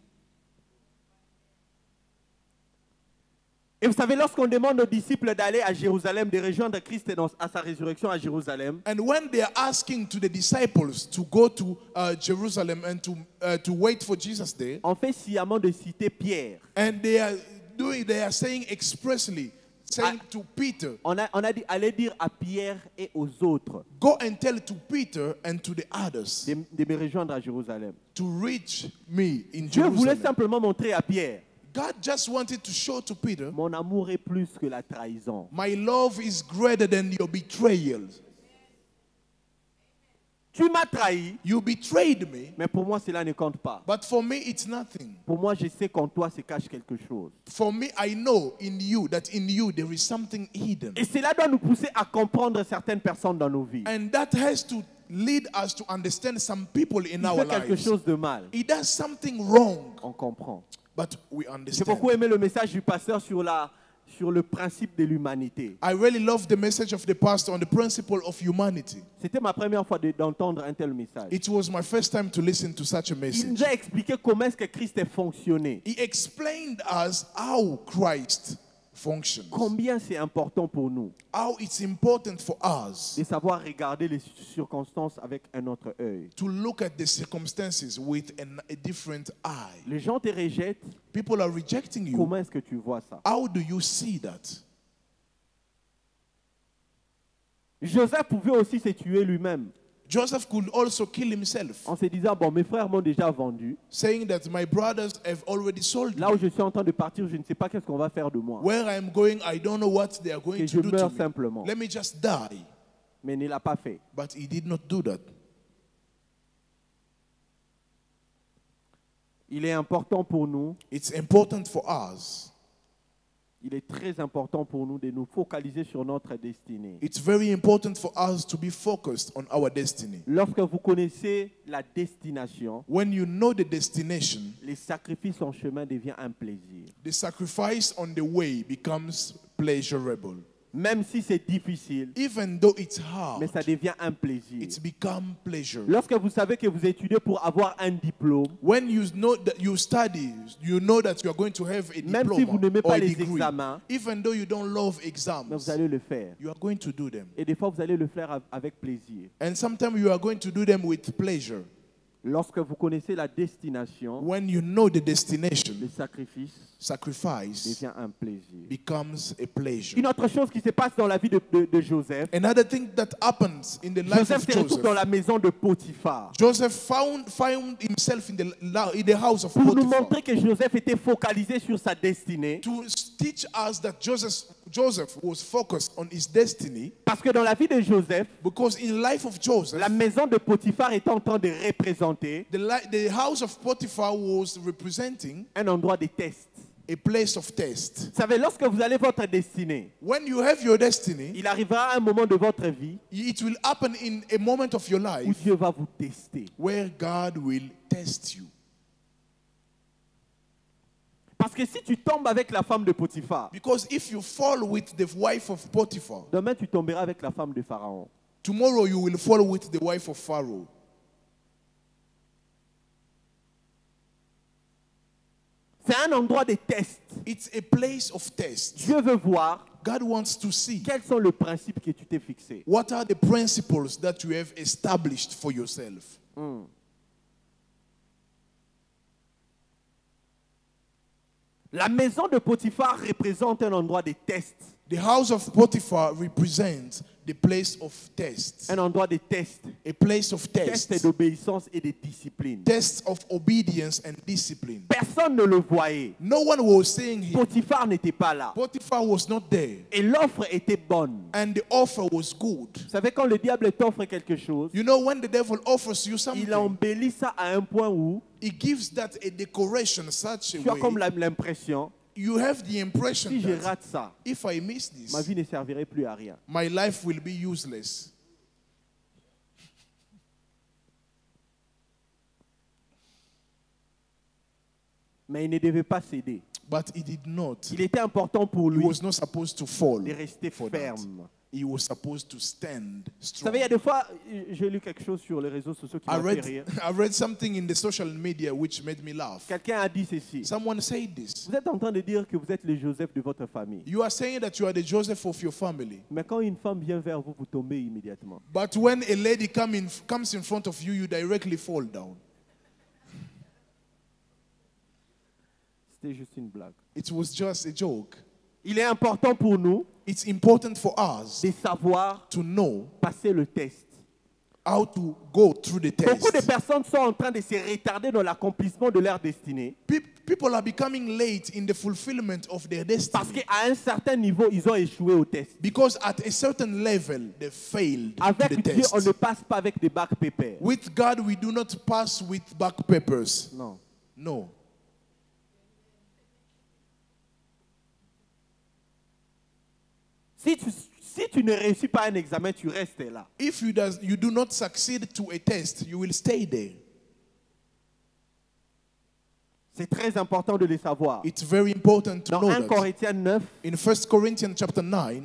Et vous savez, lorsqu'on demande aux disciples d'aller à Jérusalem, de rejoindre Christ à sa résurrection à Jérusalem, And when they are asking to the disciples to go to Jerusalem and to wait for Jesus there, on fait sciemment de citer Pierre. and they are saying expressly, saying to Peter, On a dit, allez dire à Pierre et aux autres go and tell to Peter and to the others de me rejoindre à Jérusalem. to reach me in Dieu voulait Jerusalem. simplement montrer à Pierre, God just wanted to show to Peter, mon amour est plus que la trahison. my love is greater than your betrayal. Tu m'as trahi, You betrayed me, mais pour moi cela ne compte pas. but for me it's nothing. Pour moi, je sais qu'en toi se cache quelque chose. For me, I know in you that in you there is something hidden. Et cela doit nous pousser à comprendre certaines personnes dans nos vies. And that has to lead us to understand some people in Il our fait quelque lives. chose de mal. He does something wrong, On comprend. but we J'ai understand. beaucoup aimé le message du pasteur sur le principe de l'humanité. I really love the message of the pastor on the principle of humanity. C'était ma première fois d'entendre un tel message. It was my first time to listen to such a Il message. nous a expliqué comment est-ce que Christ est fonctionné. He explained us how Christ functions, Combien c'est important pour nous how it's important for us de savoir regarder les circonstances avec un autre œil. to look at the circumstances with a different eye. Les gens te rejettent. People are rejecting you. Comment est-ce que tu vois ça? How do you see that? Joseph pouvait aussi se tuer lui-même Joseph could also kill himself, en se disant, bon, mes frères m'ont déjà vendu. saying that my brothers have already sold Là me. où je suis en train de partir, je ne sais pas qu'est-ce qu'on va faire de moi. Where I am going, I don't know what they are going Que to je do to meure me. simplement. Let me just die. Mais il ne l'a pas fait. But he did not do that. Il est important pour nous, It's important for us. il est très important pour nous de nous focaliser sur notre destinée. It's very important for us to be focused on our destiny. Lorsque vous connaissez la destination, When you know the destination, les sacrifices en chemin deviennent un plaisir. the sacrifice on the way becomes pleasurable. Même si c'est difficile, Even though it's mais hard, ça devient un plaisir. it's become pleasure. Lorsque vous savez que vous étudiez pour avoir un diplôme, When you know that you study, you know that you are going to have a même si vous diploma n'aimez or pas a les degree. examens, Even though you don't love mais exams, vous allez le faire. you are going to do them. Et des fois, vous allez le faire avec plaisir. And sometimes you are going to do them with pleasure. Lorsque vous connaissez la destination, When you know the le destination, sacrifice sacrifice devient un plaisir. becomes a pleasure. Une autre chose qui se passe dans la vie de Joseph, Another thing that happens in the life Joseph of se retrouve dans la Joseph, maison de Potiphar. Joseph found himself in the house of Pour nous Potiphar. montrer que Joseph était focalisé sur sa destinée. To teach us that Joseph was focused on his destiny, Parce que dans la vie de Joseph, because in the life of Joseph, la maison de Potiphar était en train de représenter the house of Potiphar was representing un endroit de test. a place of test. Vous savez, lorsque vous allez votre destinée, When you have your destiny, il arrivera un moment de votre vie it will happen in a moment of your où life Dieu va vous tester. where God will test you. Parce que si tu tombes avec la femme de Potiphar, Because if you fall with the wife of Potiphar, demain tu tomberas avec la femme de Pharaon. tomorrow you will fall with the wife of Pharaoh. C'est un endroit de test. It's a place of test. Dieu veut voir God wants to see quels sont les principes que tu t'es fixés. what are the principles that you have established for yourself. La maison de Potiphar représente un endroit de test. The house of Potiphar represents the place of test. Un endroit de test. A place of Test test. d'obéissance et de discipline. Test of obedience and discipline. Personne ne le voyait. No one was seeing him. Potiphar n'était pas là. Potiphar was not there. Et l'offre était bonne. And the offer was good. Vous savez, quand le diable t'offre quelque chose, You know, when the devil offers you il something, embellit ça à un point où he gives that a decoration such a tu as comme way. l'impression, You have the impression si je that rate ça, if I miss ma this, vie ne servirait plus à rien. my life will be useless. Mais il ne devait pas céder. But he did not. Il était important pour He lui was not supposed to fall de rester for that. ferme. He was supposed to stand Vous strong. savez, il y a des fois, j'ai lu quelque chose sur les réseaux sociaux qui I m'a fait rire. read something in the social media which made me laugh. Quelqu'un a dit ceci. Someone said this. Vous êtes en train de dire que vous êtes le Joseph de votre famille. You are saying that you are the Joseph of your family. Mais quand une femme vient vers vous, vous tombez immédiatement. But when a lady comes in front of you, you directly fall down. C'était juste une blague. It was just a joke. Il est important pour nous It's important for us de savoir to know passer le test. how to go through the Beaucoup de test. personnes sont en train de se retarder dans l'accomplissement de leur destinée People are becoming late in the fulfillment of their parce destiny qu'à un certain niveau, ils ont échoué au test. because at a certain level they failed Avec the Dieu, on test. ne passe pas avec des bacs pépères. With God, we do not pass with back papers. Non. No. Si tu ne réussis pas un examen, tu restes là. If you do not succeed to a test, you will stay there. C'est très important de le savoir. It's very important to Dans know 1 that. Corinthiens 9, In 1 Corinthians chapter 9,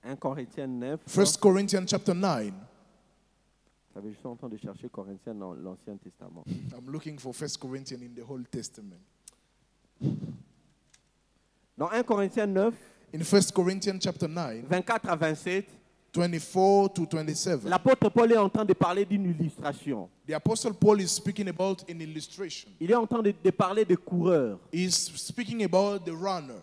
1 Corinthiens 9, 1 Corinthians chapter 9, je suis en train de chercher Corinthiens dans l'Ancien Testament. I'm looking for 1 Corinthians in the Old Testament. Dans 1 Corinthiens 9, In 1 Corinthians chapter 9, 24 à 27, 24 to 27, l'apôtre Paul est en train de parler d'une illustration. the Apostle Paul is speaking about an illustration. Il est en train de parler de coureurs, He's speaking about the runner,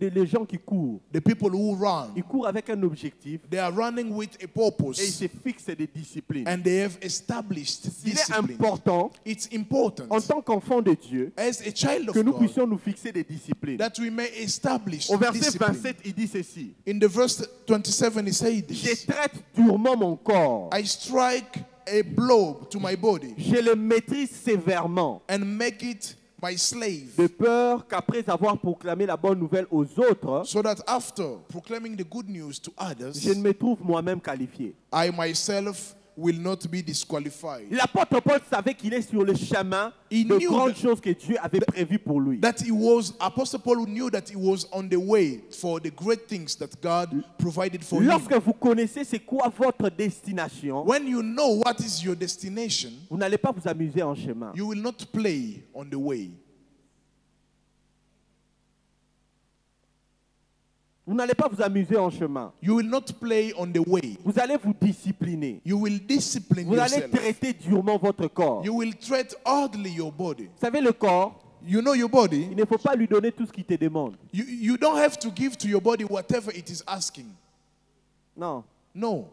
les gens qui courent. the people who run. Ils courent avec un objectif They are running with a et ils purpose se fixent des disciplines. and they have established Il est discipline. important, It's important en tant qu'enfant de Dieu, as a child que of nous God puissions nous fixer des disciplines. that we may establish Au verset discipline. 27, il dit ceci. In the verse 27, he said Je this. traite durement mon corps. I strike a blow to my body Je le maîtrise sévèrement, and make it my slave, de peur qu'après avoir proclamé la bonne nouvelle aux autres, so that after proclaiming the good news to others, je ne me trouve moi-même qualifié. I myself will not be disqualified. L'apôtre Paul savait qu'il est sur le chemin He de knew grandes that- choses que Dieu avait prévues pour lui. Apostle Paul knew that he was on the way for the great things that God provided for him. Lorsque vous connaissez c'est quoi votre destination, When you know what is your destination, vous n'allez pas vous amuser en chemin. you will not play on the way. Vous n'allez pas vous amuser en chemin. You will not play on the way. Vous allez vous discipliner. You will discipline Vous allez yourself. traiter durement votre corps. You will treat hardly your body. Vous savez, le corps, You know your body. il ne faut pas lui donner tout ce qu'il te demande. You don't have to give to your body whatever it is asking. Non. No.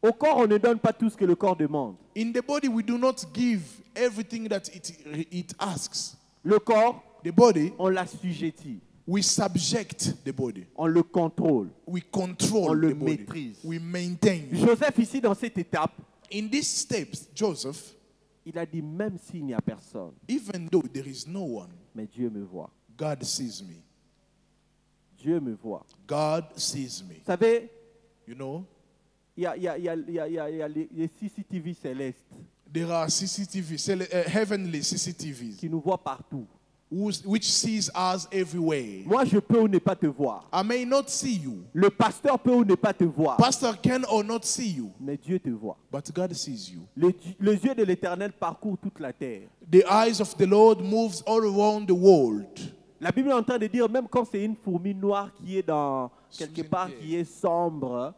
Au corps, on ne donne pas tout ce que le corps demande. In the body, we do not give everything that it asks. Le corps, The body, on l'assujettit. we subject the body. On le contrôle. We control On le the body. maîtrise. We maintain. Joseph, ici, dans cette étape, In these steps, Joseph, il a dit, même s'il n'y a personne, even though there is no one, mais Dieu me voit. God sees me. Dieu me voit. God sees me. Vous savez, You know, il y a les CCTV célestes there are CCTV, heavenly CCTVs, qui nous voient partout. which sees us everywhere. Moi, je peux ou ne pas te voir. I may not see you. Le pasteur peut ou ne pas te voir. Pastor can or not see you, Mais Dieu te voit. but God sees you. Les yeux de l'Éternel parcourent toute la terre. The eyes of the Lord moves all around the world. La Bible est en train de dire, même quand c'est une fourmi noire qui est dans quelque part, qui est sombre,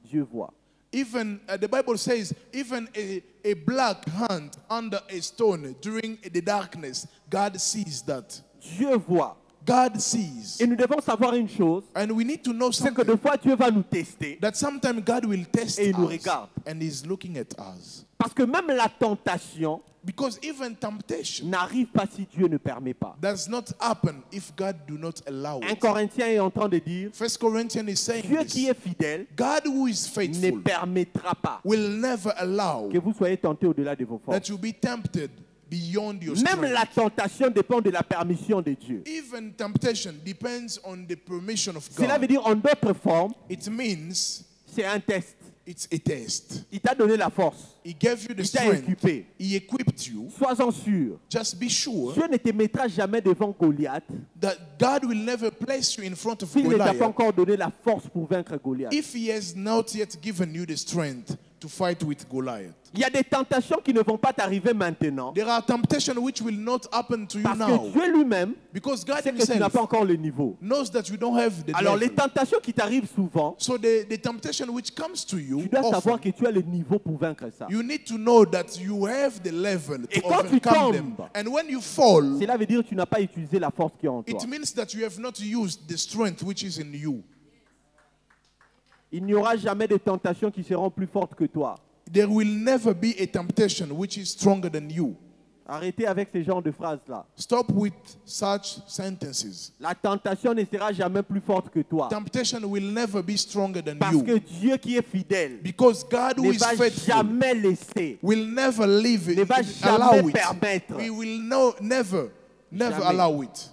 Dieu voit. Even the Bible says, even a black hand under a stone during the darkness, God sees that. Dieu voit. God sees. Et nous devons savoir une chose, And we need to know c'est que des something. fois Dieu va nous tester That sometimes God will test et il nous us. regarde. And He's looking at us. Parce que même la tentation Because even temptation n'arrive pas si Dieu ne permet pas. does not happen if God do not allow 1 it. Corinthiens est en train de dire, 1 Corinthians is saying Dieu qui this. est fidèle God who is ne faithful permettra pas will never allow que vous soyez tentés au-delà de vos forces. that you be tempted beyond your Même la strength. tentation dépend de la permission de Dieu. Even temptation depends on the permission of Cela veut God. dire en d'autres formes, It means c'est un test. it's a test. Il t'a donné la force. He gave you the Il t'a strength. équipé. He equipped you. Sois-en sûr. Just be sure Dieu ne te mettra jamais devant Goliath that God will never place you in front of s'il ne t'a pas Goliath encore donné la force pour vaincre Goliath. if He has not yet given you the strength to fight with Goliath. Il y a des tentations qui ne vont pas t'arriver maintenant There are temptations which will not happen to you parce now que Dieu lui-même because God sait que tu n'as Himself pas encore le niveau. knows that you don't have the Alors les level. tentations qui t'arrivent souvent, So the temptation which comes to you, tu dois savoir often, que tu as le niveau pour vaincre ça. you need to know that you have the level Et to quand tu overcome them. tombes, And when you fall, Cela veut dire que tu n'as pas utilisé la force qui est en toi. it means that you have not used the strength which is in you. Il n'y aura jamais de tentations qui seront plus fortes que toi. There will never be a temptation which is stronger than you. Arrêtez avec ce genre de phrases-là. Stop with such sentences. La tentation ne sera jamais plus forte que toi. Temptation will never be stronger than Parce que you. Dieu qui est fidèle Because God who ne is va faithful jamais laisser, will never leave ne it, va allow jamais it. permettre. He will never Jamais. allow it.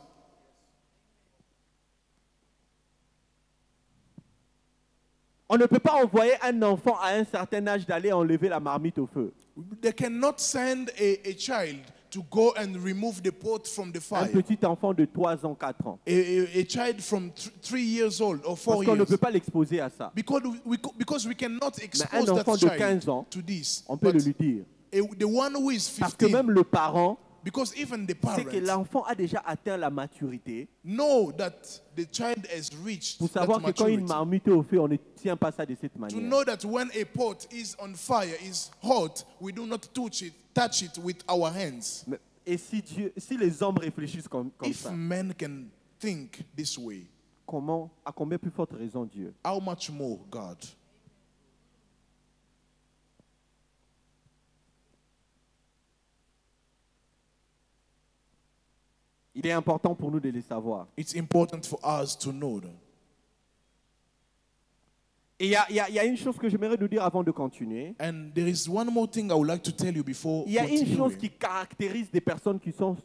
On ne peut pas envoyer un enfant à un certain âge d'aller enlever la marmite au feu. They cannot send a child to go and remove the pot from the Un fire. petit enfant de 3 ans, 4 ans. A child from 3 years old or 4 Parce qu'on ne years. peut pas l'exposer à ça. Because we cannot Mais expose un enfant that de 15 child ans, to this. on peut But le lui dire. the one who is Parce que 15, même le parent because even the sait que parents l'enfant a déjà atteint la maturité know that the child has reached pour that savoir que quand une maturity. marmite est au feu, on ne tient pas ça de cette To manière. know that when a pot is on fire, is hot, we do not touch it with our hands. Et si les hommes réfléchissent comme If ça, men can think this way, à combien plus forte raison Dieu? how much more God? Il est important pour nous de le savoir. It's important for us to know that. Et il y a une chose que j'aimerais nous dire avant de continuer. And there is one more thing I would like to tell you before Il y a une chose continuing. qui caractérise des personnes qui sont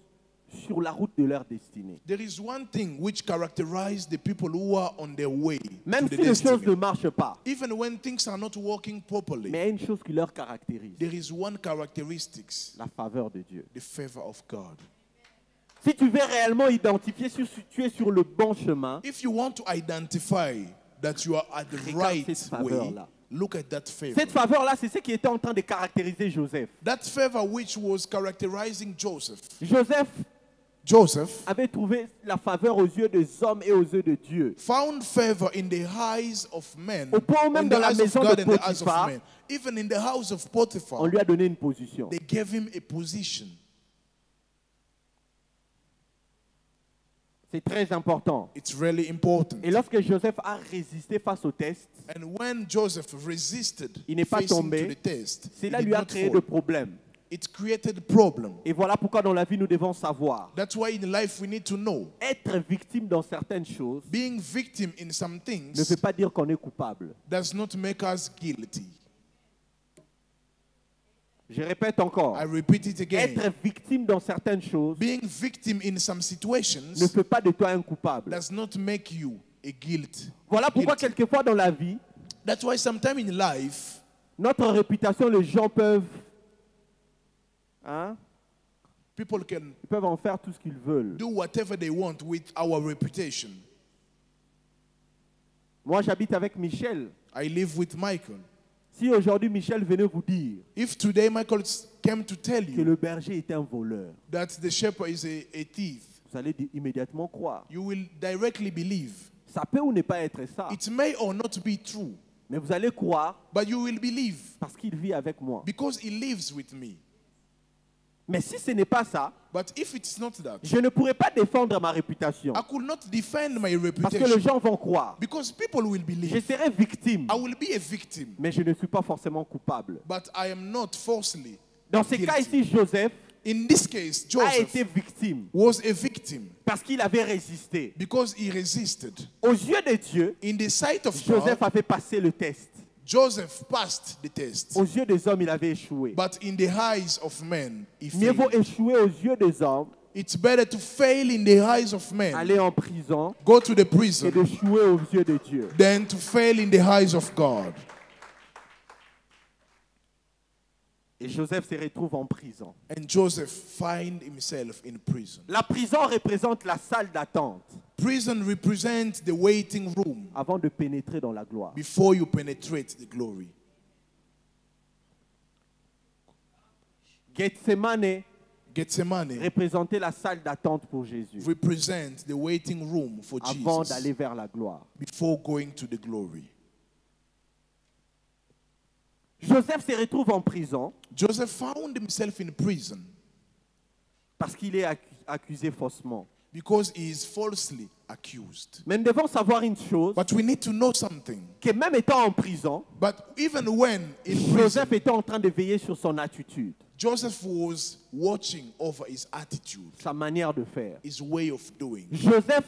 sur la route de leur destinée. There is one thing which characterizes the people who are on their way Même to si the les choses destiny. ne marchent pas, Even when things are not working properly, mais il y a une chose qui leur caractérise, there is one characteristics, la faveur de Dieu. the favor of God. Si tu veux réellement identifier si tu es sur le bon chemin, If you want to identify that you are at the Regarde right cette way, faveur-là. look at that favor. cette faveur-là, c'est ce qui était en train de caractériser Joseph. That favor which was characterizing Joseph. Joseph avait trouvé la faveur aux yeux des hommes et aux yeux de Dieu. Found favor in the eyes of men, Au point même in dans the la eyes of maison God de and the eyes of Potiphar, men. Even in the house of On Potiphar, lui a donné une position. they gave him a position. C'est très important. It's really important. Et lorsque Joseph a résisté face au test, And when Joseph resisted il n'est pas facing tombé. to the test, he Cela did lui a not créé fall. des problèmes. It created problem. Et voilà pourquoi dans la vie nous devons savoir. That's why in life we need to know. Être victime dans certaines choses Being victim in some ne things veut pas dire qu'on est coupable. does not make us guilty. Je répète encore. I repeat it again. Être victime dans certaines choses Being victim in some ne situations fait pas de toi un coupable. does not make you a guilt. Voilà pourquoi guilty. quelquefois dans la vie, That's why sometime in life, notre réputation, les gens peuvent, people can ils peuvent en faire tout ce qu'ils veulent. do whatever they want with our reputation. Moi, j'habite avec Michel. I live with Michael. Si aujourd'hui Michel venait vous dire If today Michael came to tell que you le berger est un voleur, that the shepherd is a thief, vous allez immédiatement croire. you will directly believe. Ça peut ou ne pas être ça, It may or not be true, mais vous allez croire but you will believe parce qu'il vit avec moi. because he lives with me. Mais si ce n'est pas ça, But if it's not that, je ne pourrai pas défendre ma réputation. I could not defend my Parce que les reputation. gens vont croire. Because people will Je believe. serai victime, I will be a victim. mais je ne suis pas forcément coupable. But I am not falsely. Dans ce cas guilty. ici, Joseph In this case, a Joseph été victime was a victim parce qu'il avait résisté. because he resisted. Aux yeux de Dieu, In the sight of Joseph God, avait passé le test. Joseph passed the test. Aux yeux des hommes, il avait échoué. But in the eyes of men, he Mieux vaut failed. échouer aux yeux des hommes, It's better to fail in the eyes of men, aller en prison, go to the que prison, d'échouer aux yeux de Dieu. than to fail in the eyes of God. Et Joseph se retrouve en prison. And Joseph find himself in prison. La prison représente la salle d'attente Prison represents the waiting room avant de pénétrer dans la gloire. before you penetrate the glory. Gethsemane Gethsemane représentait la salle d'attente pour Jésus represents the waiting room for avant Jesus d'aller vers la gloire. before going to the glory. Joseph se retrouve en prison Joseph found himself in prison parce qu'il est accusé faussement. because he is falsely accused. Mais nous devons savoir une chose, But we need to know something. que même étant en prison, But even when in prison, Joseph était en train de veiller sur son attitude, Joseph was watching over his attitude, sa manière de faire. his way of doing. Joseph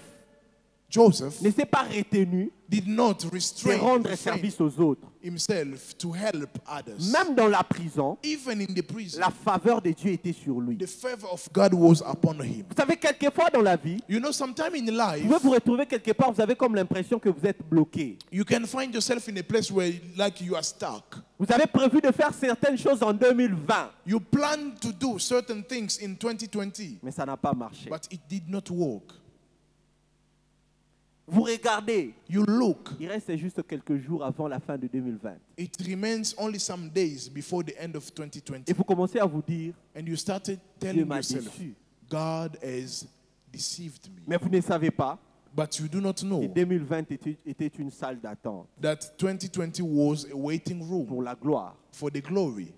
Joseph ne s'est pas retenu did not de refrain rendre service aux autres. himself to help others. Même dans la prison, Even in the prison, la faveur de Dieu était sur lui. the favor of God was upon him. Vous savez, quelquefois dans la vie, You know, sometime in vous life, pouvez vous retrouver quelque part, vous avez comme l'impression que vous êtes bloqué. you can find yourself in a place where like you are stuck. Vous avez prévu de faire certaines choses en 2020, You plan to do certain things in 2020, mais ça n'a pas marché. but it did not work. Vous regardez, You look, il reste juste quelques jours avant la fin de 2020. it remains only some days before the end of Et 2020. vous commencez à vous dire, And you started Dieu telling m'a yourself, déçu. God has deceived me. Mais vous ne savez pas But you do not que know 2020 était une salle d'attente that 2020 was a waiting room pour la gloire. for the glory.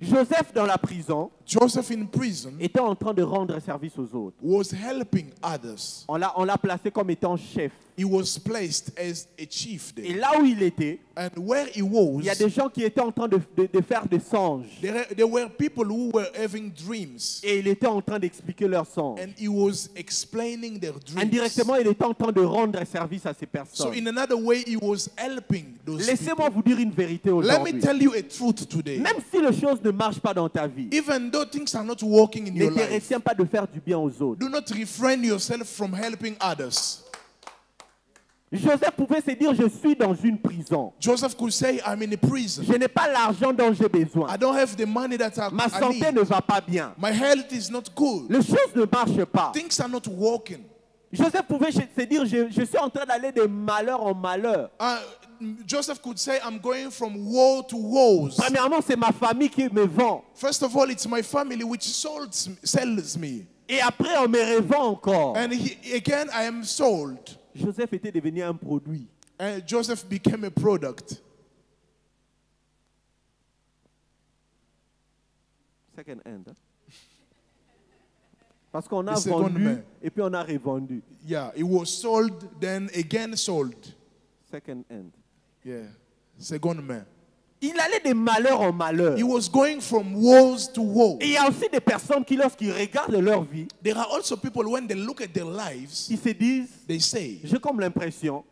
Joseph dans la prison Joseph in prison était en train de rendre service aux autres. was helping others. On l'a placé comme étant chef. He was placed as a chief Et there. là où il était, And where he il y a was, des gens qui étaient en train de faire des songes. there were people who were having dreams. Et il était en train d'expliquer leurs songes. And he was explaining their dreams. Indirectement, il était en train de rendre service à ces So personnes. in another way, he was helping those Laissez-moi people. vous dire une vérité Let me aujourd'hui. tell you a truth today. Même si les choses ne marchent pas dans ta vie, Even though things are not working in ne your te life, retiens pas de faire du bien aux autres. do not refrain yourself from helping others. Joseph pouvait se dire, je suis dans une prison. Joseph could say, I'm in a prison. Je n'ai pas l'argent dont j'ai besoin. I don't have the money that Ma I santé need. ne va pas bien. My health is not good. Les choses ne marchent pas. Things are not working. Joseph pouvait se dire, je suis en train d'aller de malheur en malheur. Joseph could say, I'm going from woe to woes. Premièrement, c'est ma famille qui me vend. First of all, it's my family which sells me. Et après, on me revend encore. And again, I am sold. Joseph était devenu un produit. And Joseph became a product. Second hand. Hein? Parce qu'on a The second vendu man. et puis on a revendu. Yeah, it was sold, then again sold. Second hand. Yeah, second man. Il allait de malheur en malheur. He was going from woes to woe. Et il y a aussi des personnes qui, lorsqu'ils regardent leur vie, There are also people, when they look at their lives, ils se disent, they say, j'ai comme l'impression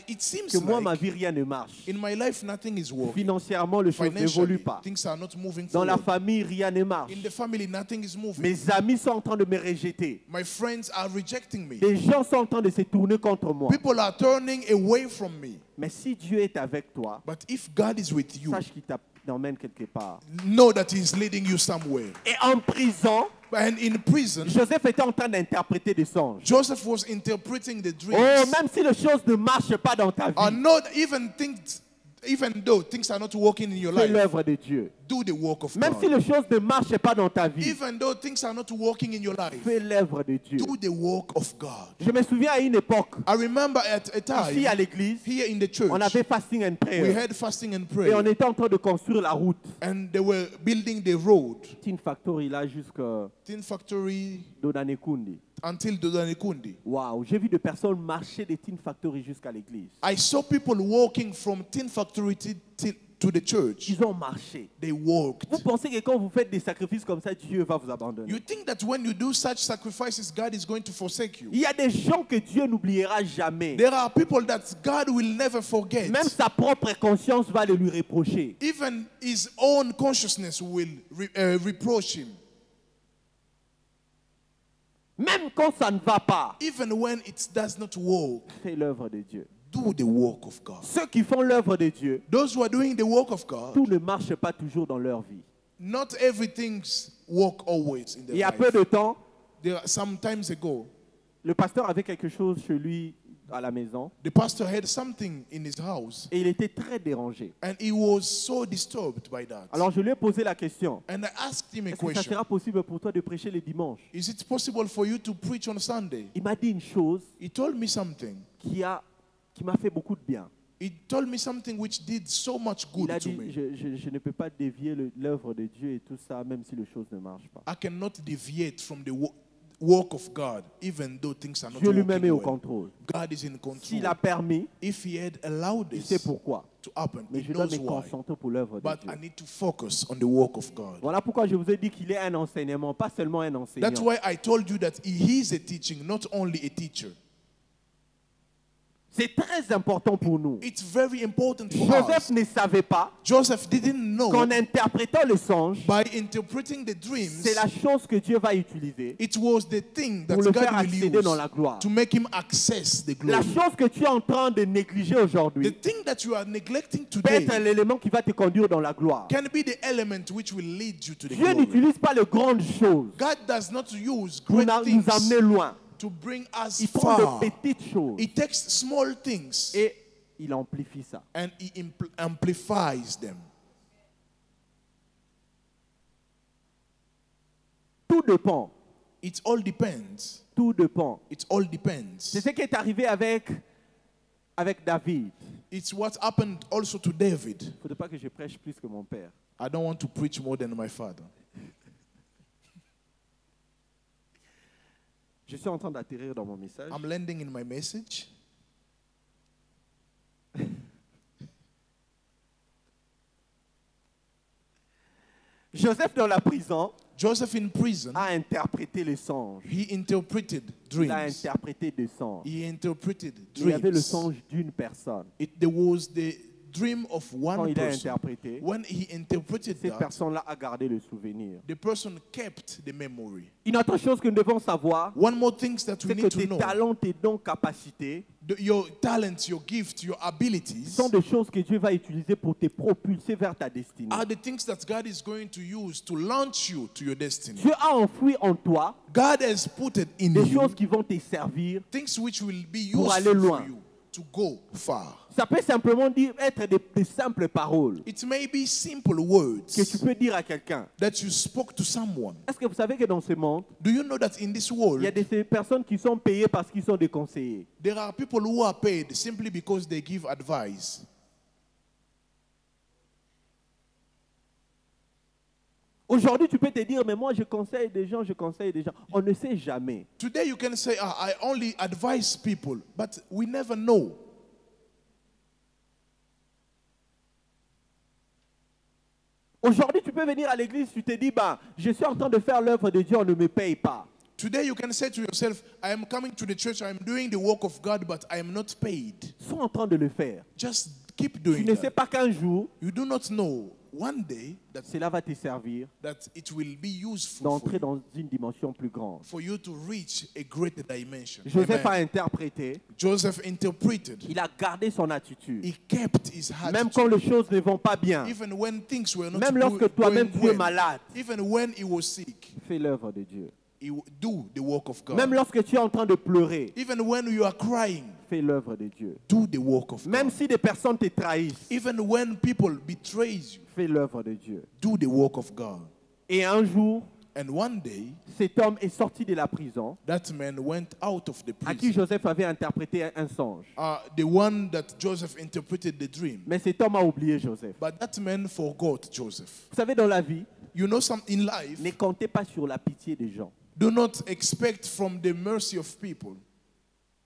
it seems que moi, ma like vie, rien ne marche. in my life nothing is working. Financièrement, les choses Financially, n'évoluent pas. things are not moving Dans la forward. famille, rien ne marche. In the family, nothing is moving. Mes amis sont en train de me rejeter. My friends are rejecting me. Des gens sont en train de se tourner contre moi. People are turning away from me. Mais si Dieu est avec toi, But if God is with you, sache qu'il t'emmène quelque part. know that He's leading you somewhere. Et en prison, And in prison, Joseph était en train d'interpréter des songes. Joseph was interpreting the Oh, dreams. même si les choses ne marchent pas dans ta Are vie, not even things Even though things are not working in your Fais life, l'œuvre de Dieu. do the work of Même si God. les choses ne marchent pas dans ta vie, Even though things are not working in your life, fais l'œuvre de Dieu. do the work of God. Je me souviens à une époque, I remember at a ici à time, l'église, here in the church, on avait fasting and we prayer. had fasting and Et on prayer, était en train de construire la route. and they were building the road, Tin Factory là jusqu'à Tin Factory Dodanekundi. until Dodanekundi. Waouh, j'ai vu des personnes marcher de Tin Factory jusqu'à l'église. I saw people walking from Tin Factory to the church. Ils ont marché. They walked. Vous pensez que quand vous faites des sacrifices comme ça, Dieu va vous abandonner? You think that when you do such sacrifices, God is going to forsake you? Il y a des gens que Dieu n'oubliera jamais. There are people that God will never forget. Même sa propre conscience va le lui reprocher. Even his own consciousness will reproach him. Même quand ça ne va pas, Even when it does not work, fais l'œuvre de Dieu. do the work of God. Ceux qui font l'œuvre de Dieu, Those who are doing the work of God, tout ne marche pas toujours dans leur vie. not everything's work always in Il their y a peu life. de temps, Some times ago, le pasteur avait quelque chose chez lui à la maison the pastor had something in his house, et il était très dérangé. and he was so disturbed by that. Alors je lui ai posé la question, And I asked him a est-ce que ça question. sera possible pour toi de prêcher les dimanches? Is it possible for you to preach on Sunday? Il m'a dit une chose He told me something. qui m'a fait beaucoup de bien. He told me something which did so much Il good a to dit, me. je ne peux pas dévier l'œuvre de Dieu et tout ça, même si les choses ne marchent pas. I cannot deviate from the work of God, even though things are not Dieu lui-même est working au well. contrôle. God is in S'il control. a permis, If he had allowed il sait this pourquoi. to happen, Mais he je dois knows me why. concentrer pour l'œuvre de But Dieu. I need to focus on the work of God. Voilà pourquoi je vous ai dit qu'il est un enseignement, pas seulement un enseignant. That's why I told you that he is a teaching, not only a teacher. C'est très important pour nous. It's very important for Joseph us. ne savait pas Joseph didn't know qu'en interprétant le songe, by interpreting the dreams, c'est la chose que Dieu va utiliser it was the thing that pour le God faire will accéder use dans la gloire. to make him access the La glory. chose que tu es en train de négliger The aujourd'hui thing that you are neglecting peut today être l'élément qui va te conduire dans la gloire. can be the element which will lead you to the Dieu glory. n'utilise pas les grandes choses God does not use pour great nous things amener loin. to bring us Il prend far. de petites choses He takes small things et il amplifie ça. and he amplifies them. Tout dépend. It all depends. Tout dépend. It all depends. C'est ce qui est arrivé avec David. It's what happened also to David. Il ne faudrait pas que je prêche plus que mon père. I don't want to preach more than my father. Je suis en train d'atterrir dans mon message. I'm landing in my message. Joseph dans la prison Joseph in prison, a interprété les songes. he interpreted Il a dreams. interprété des songes. He interpreted Il y avait le dreams. songe d'une personne. There was the dream of Quand one il a person. interprété, When he interpreted cette that, personne-là a gardé le souvenir. the person kept the memory. Une autre chose que nous devons savoir, One more thing that we c'est que need to tes know. talents, tes dons, capacités Your talents, your gifts, your abilities sont des choses que Dieu va utiliser pour te propulser vers ta destinée. are the things that God is going to use to launch you to your destiny. Dieu a enfoui en toi God has put it in des you, choses qui vont te servir. things which will be Pour aller useful loin. for you to go far. Ça peut simplement être des simples paroles It may be simple words que tu peux dire à quelqu'un. that you spoke to someone. Est-ce que vous savez que dans ce monde, Do you know that in this il world, y a des personnes qui sont payées parce qu'ils sont des conseillers? there are people who are paid simply because they give advice. Aujourd'hui, tu peux te dire, mais moi, je conseille des gens, je conseille des gens. On ne sait jamais. Today you can say, I only advise people, but we never know. Aujourd'hui, tu peux venir à l'église, tu te dis, bah, je suis en train de faire l'œuvre de Dieu, on ne me paye pas. Today you can say to yourself, I am coming to the church, I am doing the work of God, but I am not paid. Ils sont en train de le faire. Just keep Tu doing ne sais that. pas qu'un jour, You do not know one day cela va te servir that it will be useful d'entrer dans une dimension plus grande. for you to reach a greater dimension. Joseph a Amen. interprété, Joseph interpreted. il a gardé son attitude. He kept his Même quand attitude. les choses ne vont pas bien, Even when things were not même lorsque toi-même going tu es well, malade, even when he was sick, fais l'œuvre de Dieu. he would do the work of God. Même lorsque tu es en train de pleurer, Even when you are crying, fais l'œuvre de Dieu. Do the work of Même God. si des personnes te trahissent, Even when people betray you, fais l'œuvre de Dieu. do the work of God. Et un jour, And one day, cet homme est sorti de la prison, that man went out of the à qui prison. Joseph avait interprété un songe. The one that Joseph interpreted the dream. Mais cet homme a oublié Joseph. But that man forgot Joseph. Vous savez, dans la vie, You know, some in life, ne comptez pas sur la pitié des gens. do not expect from the mercy of people.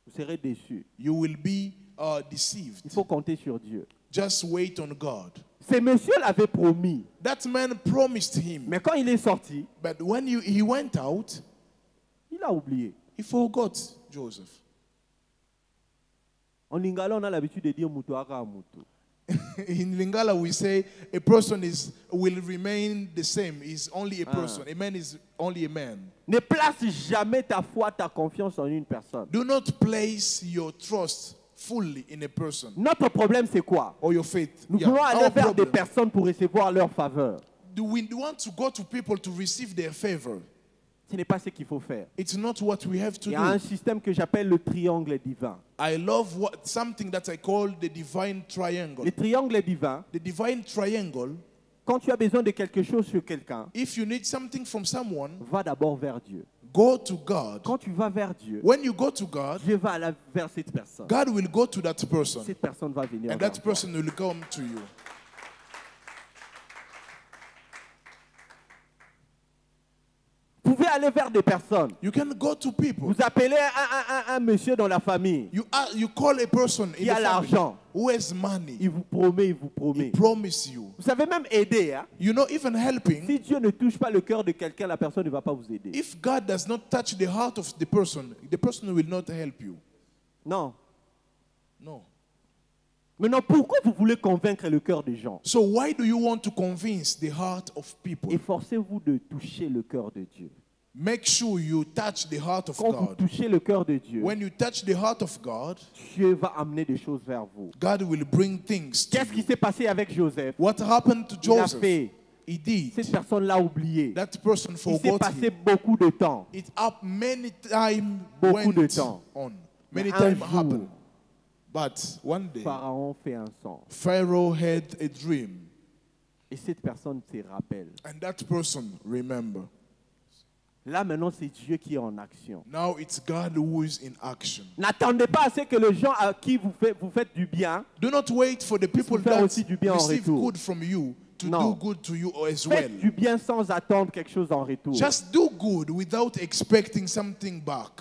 Vous serez déçus. You will be Il deceived. faut compter sur Dieu. Just wait on God. Ce monsieur l'avait promis. That man promised him. Mais quand il est sorti, But when he went out, il a oublié. he forgot Joseph. En lingala, on a l'habitude de dire mutu aka mutu. In Lingala, we say a person will remain the same. Is only a person. A man is only a man. Ne place jamais ta foi, ta confiance en une personne. Do not place your trust fully in a person Notre problème, c'est quoi? or your faith. Nous Yeah, voulons aller our vers des problem. personnes pour recevoir leur faveur. Do we want to go to people to receive their favor? Ce n'est pas ce qu'il faut faire. It's not what we have to Il y a un do. système que j'appelle le triangle divin. I love something that I call the divine triangle. Le triangle divin, The divine triangle, quand tu as besoin de quelque chose sur quelqu'un, if you need something from someone, va d'abord vers Dieu. go to God. Quand tu vas vers Dieu, When you go to God, Dieu va aller vers cette personne. God will go to that person, Cette personne va venir and vers that toi. person will come to you. Vous pouvez aller vers des personnes. You can go to people. Vous appelez un monsieur dans la famille. You call a person in Qui a the family l'argent. who has money. Il vous promet, il vous He promet. promise you. Vous savez même aider. Hein? You know, even helping, Si Dieu ne touche pas le cœur de quelqu'un, la personne ne va pas vous aider. if God does not touch the heart of the person will not help you. Non. No. Maintenant, pourquoi vous voulez convaincre le cœur des gens? So why do you want to convince the heart of people? Efforcez-vous de toucher le cœur de Dieu. Make sure you touch the heart of Quand vous God. touchez le cœur de Dieu, When you touch the heart of God, Dieu va amener des choses vers vous. God will bring things to Qu'est-ce qui you. s'est passé avec Joseph? What happened to Il a Joseph? fait. He did. Cette personne l'a oublié. That person Il s'est forgot passé him. beaucoup de temps. It up many times Beaucoup de went temps. on. Many Mais un times jour, happened. But one day, Pharaon fait un songe. Pharaoh had a dream. Et cette personne se rappelle. And that person remember. Là, maintenant, c'est Dieu qui est en action. Now it's God who is in action. N'attendez pas à ce que les gens à qui vous faites du bien, Do not wait for the people faire that aussi du bien en receive retour. good from you to Non. do good to you as well. faites du bien sans attendre quelque chose en retour. Just do good without expecting something back.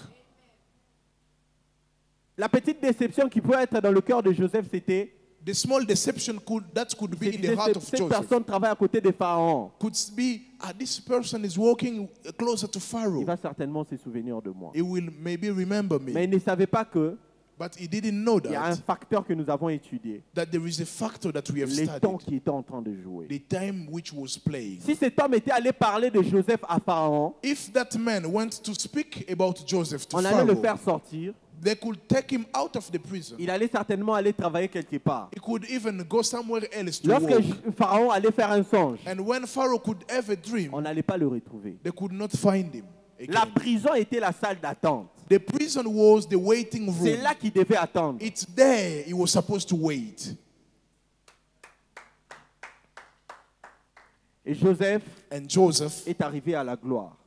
La petite déception qui pouvait être dans le cœur de Joseph, c'était The small deception that could be in the heart of cette Joseph personne travaille à côté de Pharaon. could be, this person is walking closer to Il Pharaoh. va certainement se souvenir de moi. He will maybe remember me. Mais il ne savait pas que But he didn't know il y a un that facteur que nous avons étudié. there is a factor that we have Les temps studied. qui étaient en train de jouer. The time which was playing. Si cet homme était allé parler de Joseph à Pharaon, If that man went to speak about Joseph to on allait le Pharaoh, faire sortir. they could take him out of the prison. Il allait certainement aller travailler quelque part. He could even go somewhere else to Lorsque work. Pharaon allait faire un songe, And when Pharaoh could have a dream, on n'allait pas le retrouver. they could not find him La again. prison était la salle d'attente. The prison was the waiting C'est room. là qu'il devait attendre. It's there he was supposed to wait. Et Joseph And Joseph est arrivé à la gloire.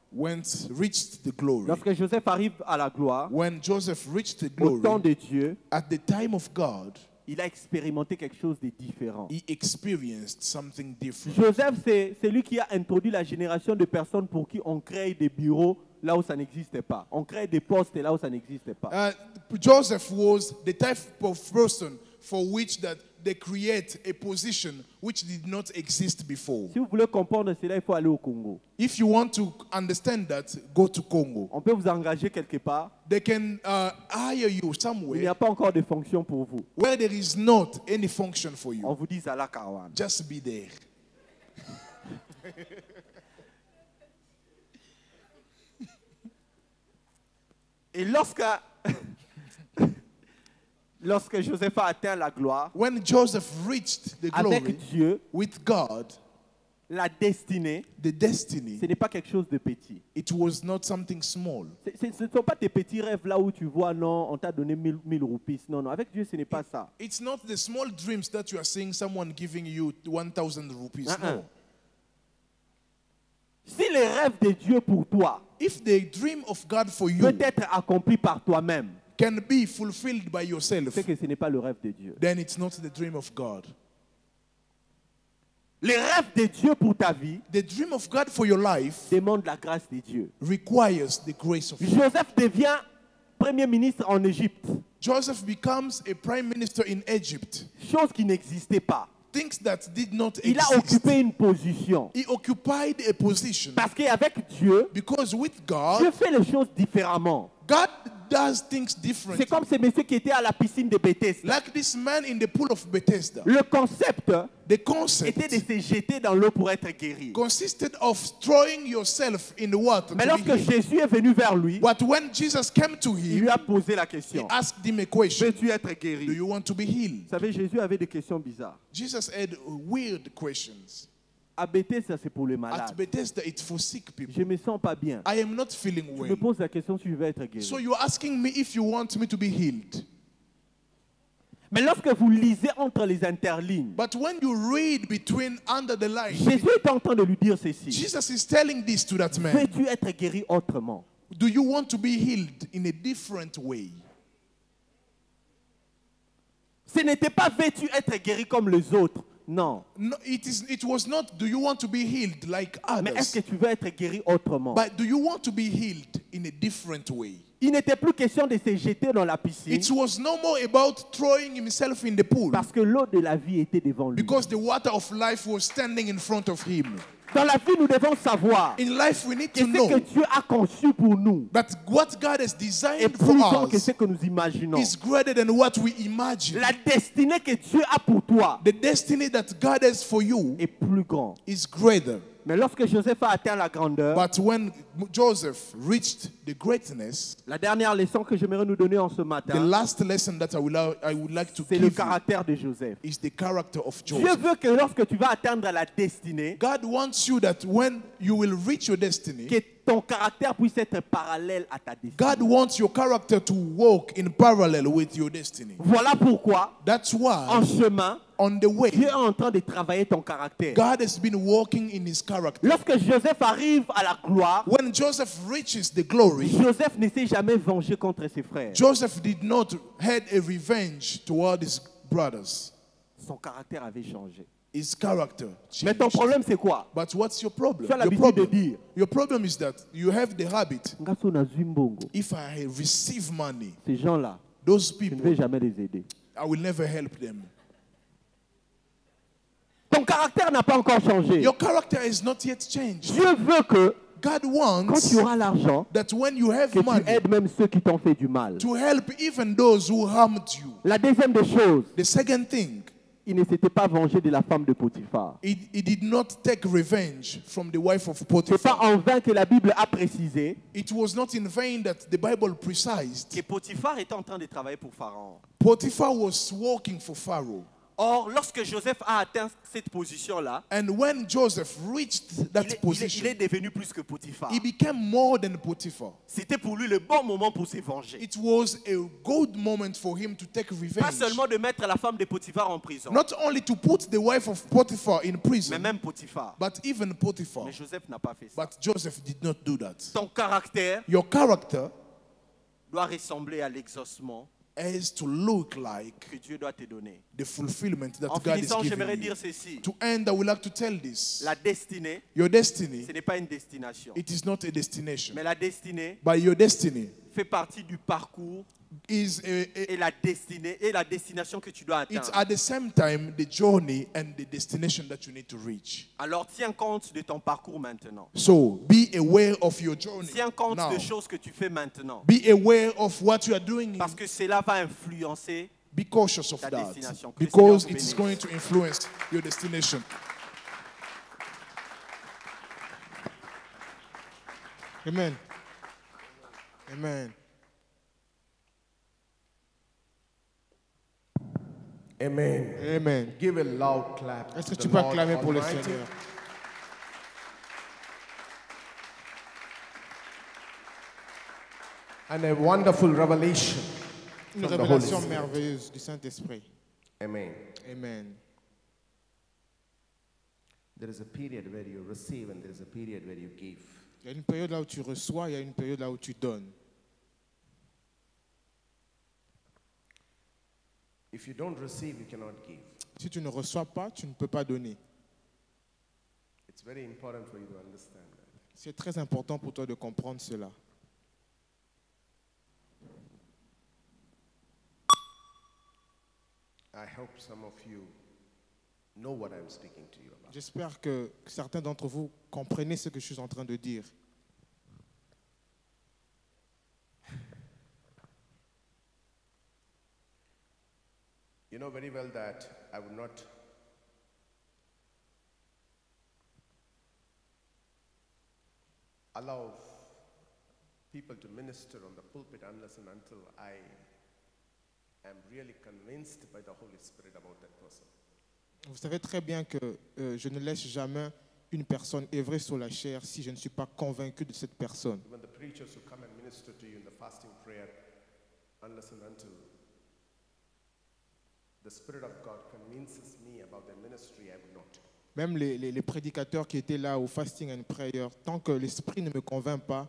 reached the glory. Lorsque Joseph arrive à la gloire, When Joseph reached the au temps glory, de Dieu, at the time of God, il a expérimenté quelque chose de différent. he experienced something different. Joseph, c'est lui qui a introduit la génération de personnes pour qui on crée des bureaux là où ça n'existait pas. On crée des postes là où ça n'existait pas. Joseph was the type of person for which that they create a position which did not exist before. Si vous voulez comprendre cela, il faut aller au Congo. If you want to understand that, go to Congo. On peut vous engager quelque part. They can hire you Il n'y somewhere a pas encore de fonction pour vous. where there is not any function for you. On vous dit Zala Kawan. Just be there. Et lorsque Joseph a atteint la gloire When Joseph reached the glory avec Dieu, with God, La destinée, the destiny, ce n'est pas quelque chose de petit. it was not something small. Ce ne sont pas tes petits rêves là où tu vois, non, on t'a donné 1000 roupies. Non, non, avec Dieu, ce n'est pas ça. It's not the small dreams that you are seeing someone giving you 1,000 rupees. No. Si les rêves de Dieu pour toi If the dream of God for you peut être accompli par toi-même, can be fulfilled by yourself, c'est que ce n'est pas le rêve de Dieu. then it's not the dream of God. Les rêves de Dieu pour ta vie The dream of God for your life demandent la grâce de Dieu. requires the grace of God. Joseph devient premier ministre en Égypte, Joseph becomes a prime minister in Egypt. chose qui n'existait pas. Things that did not Il a exist. occupé une position. He occupied a position Parce qu'avec Dieu, because with Dieu God, fait les choses différemment. God does things C'est differently. comme ce monsieur qui était à la piscine de Bethesda. Like this man in the pool of Bethesda. Le concept The était de concept se jeter dans l'eau pour être guéri. consisted of throwing yourself in the water. Mais To be lorsque healed. Jésus est venu vers lui, But when Jesus came to il him, lui a posé la he question. asked him a question. Veux-tu être Do guéri? you want to be healed? Vous savez, Jésus avait des questions bizarres. Jesus had weird questions. À Bethesda, c'est pour les At malades. Bethesda, it's for sick people. Je me sens pas bien. I am not feeling Je me well. pose la question si je veux être guéri. So you're asking me if you want me to be healed. Mais lorsque vous lisez entre les interlignes, But when you read between under the line, Jésus est en train de lui dire ceci. Jesus is telling this to that man. Veux-tu être guéri autrement? Do you want to be healed in a different way? Ce n'était pas veux-tu être guéri comme les autres. Non. No, it was not, do you want to be healed like Mais est-ce others? que tu veux être guéri autrement? But do you want to be healed in a different way? Il n'était plus question de se jeter dans la piscine It was no more about throwing himself in the pool parce que l'eau de la vie était devant lui. because the water of life was standing in front of him. Dans la vie, nous devons savoir In life, we need que to ce que know Dieu a conçu pour nous that what God has est designed plus for grand que us ce que nous imaginons. is greater than what we imagine. La destinée que Dieu a pour toi The destiny that God has for you est plus grande. is greater. Mais lorsque Joseph a atteint la grandeur, But when Joseph reached the greatness, la dernière leçon que j'aimerais nous donner en ce the matin, last lesson that I would like to c'est give le you caractère de Joseph. is the character of Dieu Joseph. veut que lorsque tu vas atteindre la destinée, God wants you that when you will reach your destiny, que ton caractère puisse être parallèle à ta destinée. God wants your character to walk in parallel with your destiny. Voilà pourquoi, That's en why chemin, on the way, Dieu est en train de travailler ton caractère. God has been walking in his character. Lorsque Joseph arrive à la gloire, When Joseph reaches the glory, Joseph ne s'est jamais vengé contre ses frères. Joseph did not had a revenge toward his brothers. Son caractère avait changé. His character Mais ton changed. problème, c'est quoi? But what's your problem? Tu as Your l'habitude de problem, dire, your problem is that you have the habit, Ngaso na Zimbongo, if I receive money, ces gens-là, those je ne vais people, jamais les aider. I will never help them. Ton caractère n'a pas encore changé. Your character has not yet changed. Dieu veut que God quand wants tu auras l'argent, that when you have que tu money, aides même ceux qui t'ont fait du mal. to help even those who harmed you. La deuxième des choses, The second thing, il ne s'était pas vengé de la femme de Potiphar. he did not take revenge from the wife of Ce n'est pas Potiphar. en vain que la Bible a précisé It was not in vain that the Bible precised. que Potiphar était en train de travailler pour Pharaon. Potiphar was working for Pharaoh. Or, lorsque Joseph a atteint cette position-là, And when Joseph reached that il est position, devenu plus que Potiphar. he became more than Potiphar. C'était pour lui le bon moment pour se venger. It was a good moment for him to take Pas revenge. seulement de mettre la femme de Potiphar en prison, Not only to put the wife of Potiphar in mais prison, même Potiphar. but even Potiphar. Mais Joseph n'a pas fait ça. But Joseph did not do that. Ton caractère Your character doit ressembler à l'exaucement has to look like que Dieu doit te donner. the fulfillment that En God is finissant, j'aimerais giving you. dire ceci. To end, I would like to tell this. La destinée, Your destiny, ce n'est pas une destination. it is not a destination. Mais la destinée But your destiny fait partie du parcours is et la destination que tu dois it's atteindre. at the same time the journey and the destination that you need to reach. Alors tiens compte de ton parcours maintenant. So be aware of your journey Tiens compte now. des choses que tu fais maintenant. Be aware of what you are doing. Parce que cela va influencer. Be cautious of Ta that destination. Que le because Seigneur it vous is bénisse. going to influence your destination. Amen. Amen. Amen. Amen. Give a loud clap. Est-ce que to tu the peux Lord acclamer pour le Almighty. Seigneur? And a wonderful revelation Une from the Holy révélation Spirit. merveilleuse du Saint-Esprit. Amen. Amen. There is a period where you receive and there is a period where you give. Il y a une période là où tu reçois, il y a une période là où tu donnes. If you don't receive, you cannot give. Si tu ne reçois pas, tu ne peux pas donner. It's very important for you to understand that. C'est très important pour toi de comprendre cela. I hope some of you know what I'm speaking to you about. J'espère que certains d'entre vous comprenez ce que je suis en train de dire. You know very well that I would not allow people to minister on the pulpit unless and until I am really convinced by the Holy Spirit about that person. Vous savez très bien que je ne laisse jamais une personne œuvrer sur la chair si je ne suis pas convaincu de cette personne. Even the preachers who come and minister to you in the fasting prayer, unless and until the Spirit of God convinces me about their ministry, I would not. Même les prédicateurs qui étaient là au fasting and prayer, tant que l'esprit ne me convainc pas,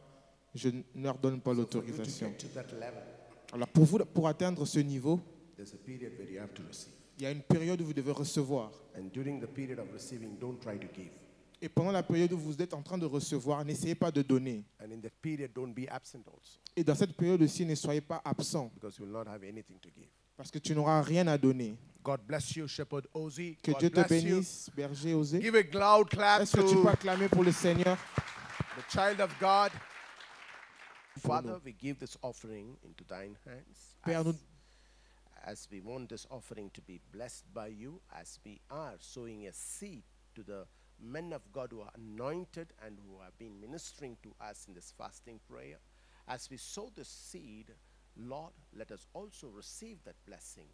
je ne leur donne pas So for you to l'autorisation. get to that level, Alors pour vous, pour atteindre ce niveau, there's a period where you have to receive. il y a une période où vous devez recevoir. And during the period of receiving, don't try to give. Et pendant la période où vous êtes en train de recevoir, n'essayez pas de donner. And in that period, don't be absent also, Et dans cette période aussi, ne soyez pas absent, because you will not have anything to give. parce que tu n'auras rien à donner. God bless you, Shepherd Ozzy. Que God Dieu te bless you. bénisse, berger Osé. Give a loud clap Est-ce que tu to peux acclamer pour le Seigneur? the child of God. Father, we give this offering into thine hands. Père, nous, As we want this offering to be blessed by you, as we are sowing a seed to the men of God who are anointed and who have been ministering to us in this fasting prayer, as we sow the seed, Lord, let us also receive that blessing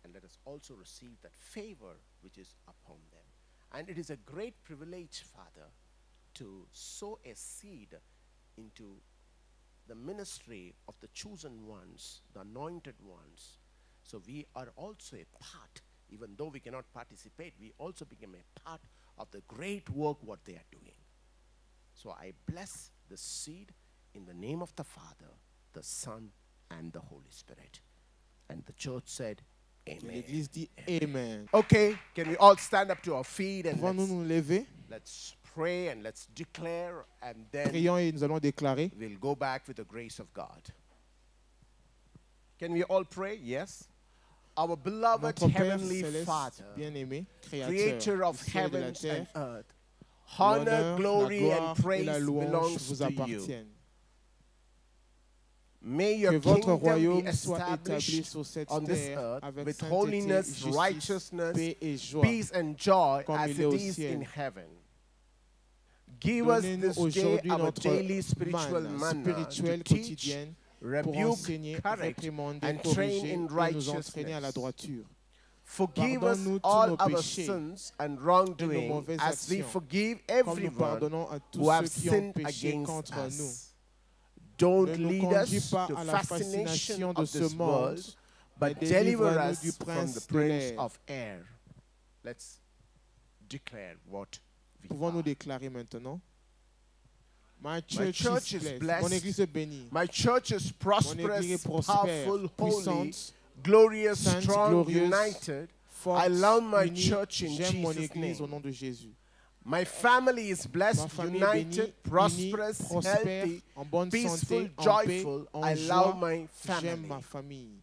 and let us also receive that favor which is upon them. And it is a great privilege, Father, to sow a seed into the ministry of the chosen ones, the anointed ones. So we are also a part, even though we cannot participate, we also become a part of the great work what they are doing. So I bless the seed in the name of the Father, the Son, and the Holy Spirit. And the church said, Amen. l'Église dit Amen. Okay, can we all stand up to our feet and Pouvons-nous nous lever? let's pray and let's declare, and then Prions et nous allons déclarer. we'll go back with the grace of God. Can we all pray? Yes. Our beloved Notre Père Heavenly céleste, Father, bien-aimé, Creator Créateur of du ciel et de la heavens terre, and earth, honor, l'honneur, glory, la and gloire et praise la louange belongs vous to you. appartiennent. May Que your votre kingdom be royaume soit établi established sur cette on this terre earth avec with sainteté, holiness, justice, righteousness, paix et joie. peace, and joy comme as il est it au is ciel. in heaven. Give us Donnez-nous this day aujourd'hui our notre daily spiritual manne manna to spirituelle teach, quotidienne pour rebuke, enseigner, correct, réprimander, and train corriger in et nous entraîner à la righteousness. droiture. Forgive us Pardonne-nous tous all nos our péchés sins and et nos wrongdoing mauvaises as we actions, forgive Comme nous everyone pardonnons à tous who have ceux qui ont sinned péché against contre nous. us. Don't Ne nous lead conduis us pas to à la fascination fascination de of ce this monde, world, mais but deliver délivre-nous us du from prince the de prince l'air. of air. Let's declare what we Pouvons-nous are. déclarer maintenant? My church, church is is blessed. Mon blessed. église est bénie. My church is Mon église prosperous, est prospère, powerful, holy, puissante, glorious, sainte, strong, glorieuse, united. forte, I love my unie. church in J'aime mon Jesus' église au name. nom de Jésus. My family is Ma blessed, famille est bénie, united, unie, prosperous, prospère, healthy, en bonne peaceful, santé, en paix, joyful. en I joie. love my J'aime family. ma famille.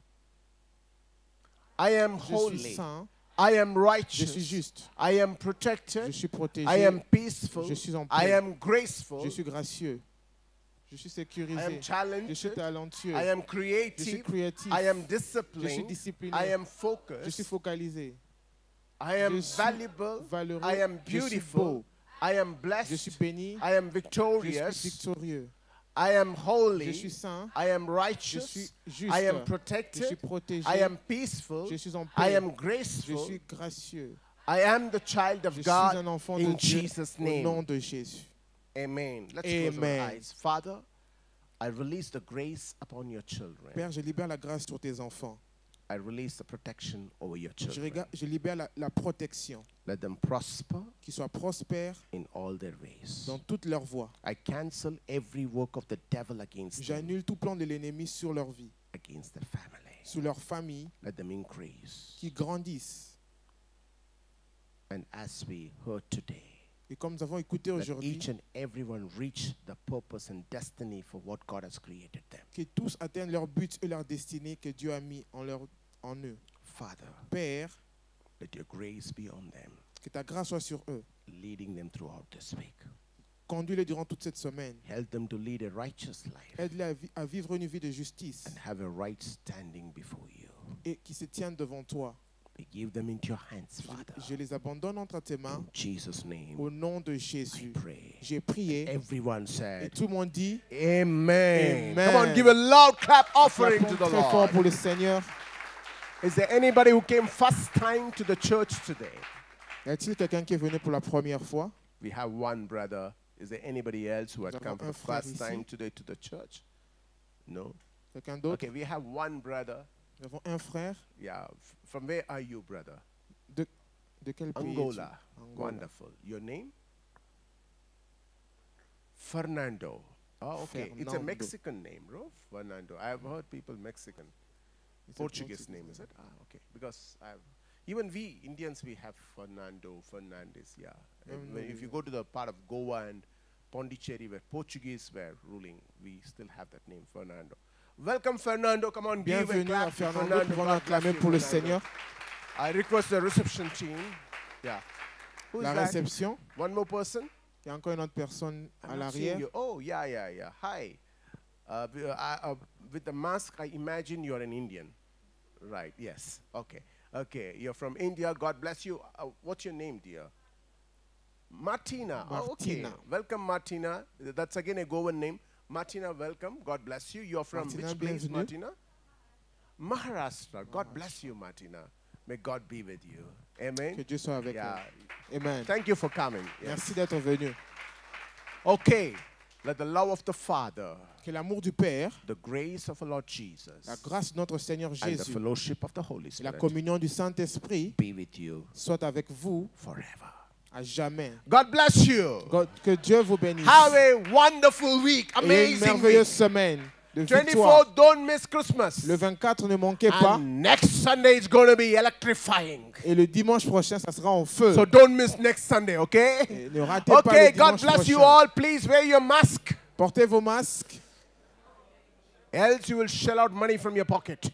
I am Je suis holy. saint, I am je righteous. suis juste, I am je protected. suis protégé, I am peaceful. je suis en I paix, am graceful. je suis gracieux, je suis I am sécurisé, je suis talented. talentueux, I am je suis creative. créatif, I am je suis disciplined. discipliné, I am je suis focused. focalisé, I am je suis valuable. valeureux, I am je suis beautiful. beau, I am je suis blessed. béni, I am je suis victorious. victorieux, I am je holy. suis saint, I am je righteous. suis juste, I am je suis protected. protégé, I am peaceful. je suis en I paix, am je graceful. suis gracieux, I am the child of je suis un God enfant de in Dieu Jesus' au nom name. de Jésus. Amen. Let's close our Amen. eyes. Father, I release the grace upon your children. Père, je libère la grâce sur tes enfants. I release the protection over your children. Je libère la protection. Let them prosper Qu'ils soient prospères in all their ways. dans toutes leurs voies. I cancel every work of the devil against them, J'annule tout plan de l'ennemi sur leur vie, against their family. sur leur famille, Let them increase. qui grandissent. And as we heard today, Et comme nous avons écouté that aujourd'hui, each and everyone reach the purpose and destiny for what God has created them. que tous atteignent leur but et leur destinée que Dieu a mis en eux. Father, Père, let your grace be on them, que ta grâce soit sur eux. leading them throughout this week. Conduis-les durant toute cette semaine. Help them to lead a righteous life Aide-les à vivre une vie de justice and have a right standing before you. et qui se tiennent devant toi. We give them into your hands, Father. Je les abandonne entre tes mains In Jesus' name, au nom de I Jésus. pray. J'ai prié Everyone et said, tout le monde dit Amen. Amen. Come on, give a loud clap offering Clapons to the très fort pour Lord. le Seigneur. Is there anybody who came first time to the church today? Y a-t-il quelqu'un qui est venu pour la première fois? We have one brother. Is there anybody else who had Nous come avons for un the frère first ici. time today to the church? No? Quelqu'un d'autre? Okay, we have one brother. Nous avons un frère. Yeah. From where are you, brother? De quel pays Angola. es-tu? Angola. Wonderful. Your name? Fernando. Oh, okay. It's a Fernando. Mexican name, bro. Fernando. I have heard people Mexican. It's a Portuguese name, is it? Ah, okay. Because even we Indians, we have Fernando, Fernandes. Yeah. If you go to the part of Goa and Pondicherry where Portuguese were ruling, we still have that name, Fernando. Welcome, Fernando. Come on, give a Bienvenue clap à to Fernando. Fernando. Pouvons God bless l'acclamer you, pour le Fernando. Seigneur. I request the reception team. Yeah. Who's La that? réception. One more person? Il y a encore une autre personne à I'm not seeing l'arrière. you. Oh, yeah. Hi. With the mask, I imagine you're an Indian. Right, yes. Okay. You're from India. God bless you. What's your name, dear? Martina. Oh, okay. Martina. Welcome, Martina. That's again a Goan name. Martina, welcome. God bless you. You're from Martina, which place, bienvenue. Martina? Maharashtra. God bless you, Martina. May God be with you. Amen. Que Dieu soit avec Yeah. nous. Amen. Thank you for coming. Yes. Merci d'être venu. Okay. Let the love of the Father, Que l'amour du Père, the grace of our Lord Jesus, la grâce de notre Seigneur and the Jésus fellowship of the Holy et la Spirit communion du Saint-Esprit be with you soient avec vous forever. à jamais. God bless you. Que Dieu vous bénisse. Have a wonderful week. Et une Amazing merveilleuse week. semaine de victoire. 24, don't miss Christmas. Le 24, ne manquez pas. And next Sunday is going to be electrifying. Et le dimanche prochain, ça sera en feu. So don't miss next Sunday, okay? Et ne ratez pas le Okay, God dimanche bless you prochain. all. Please wear your mask. Portez vos masques. Else you will shell out money from your pocket.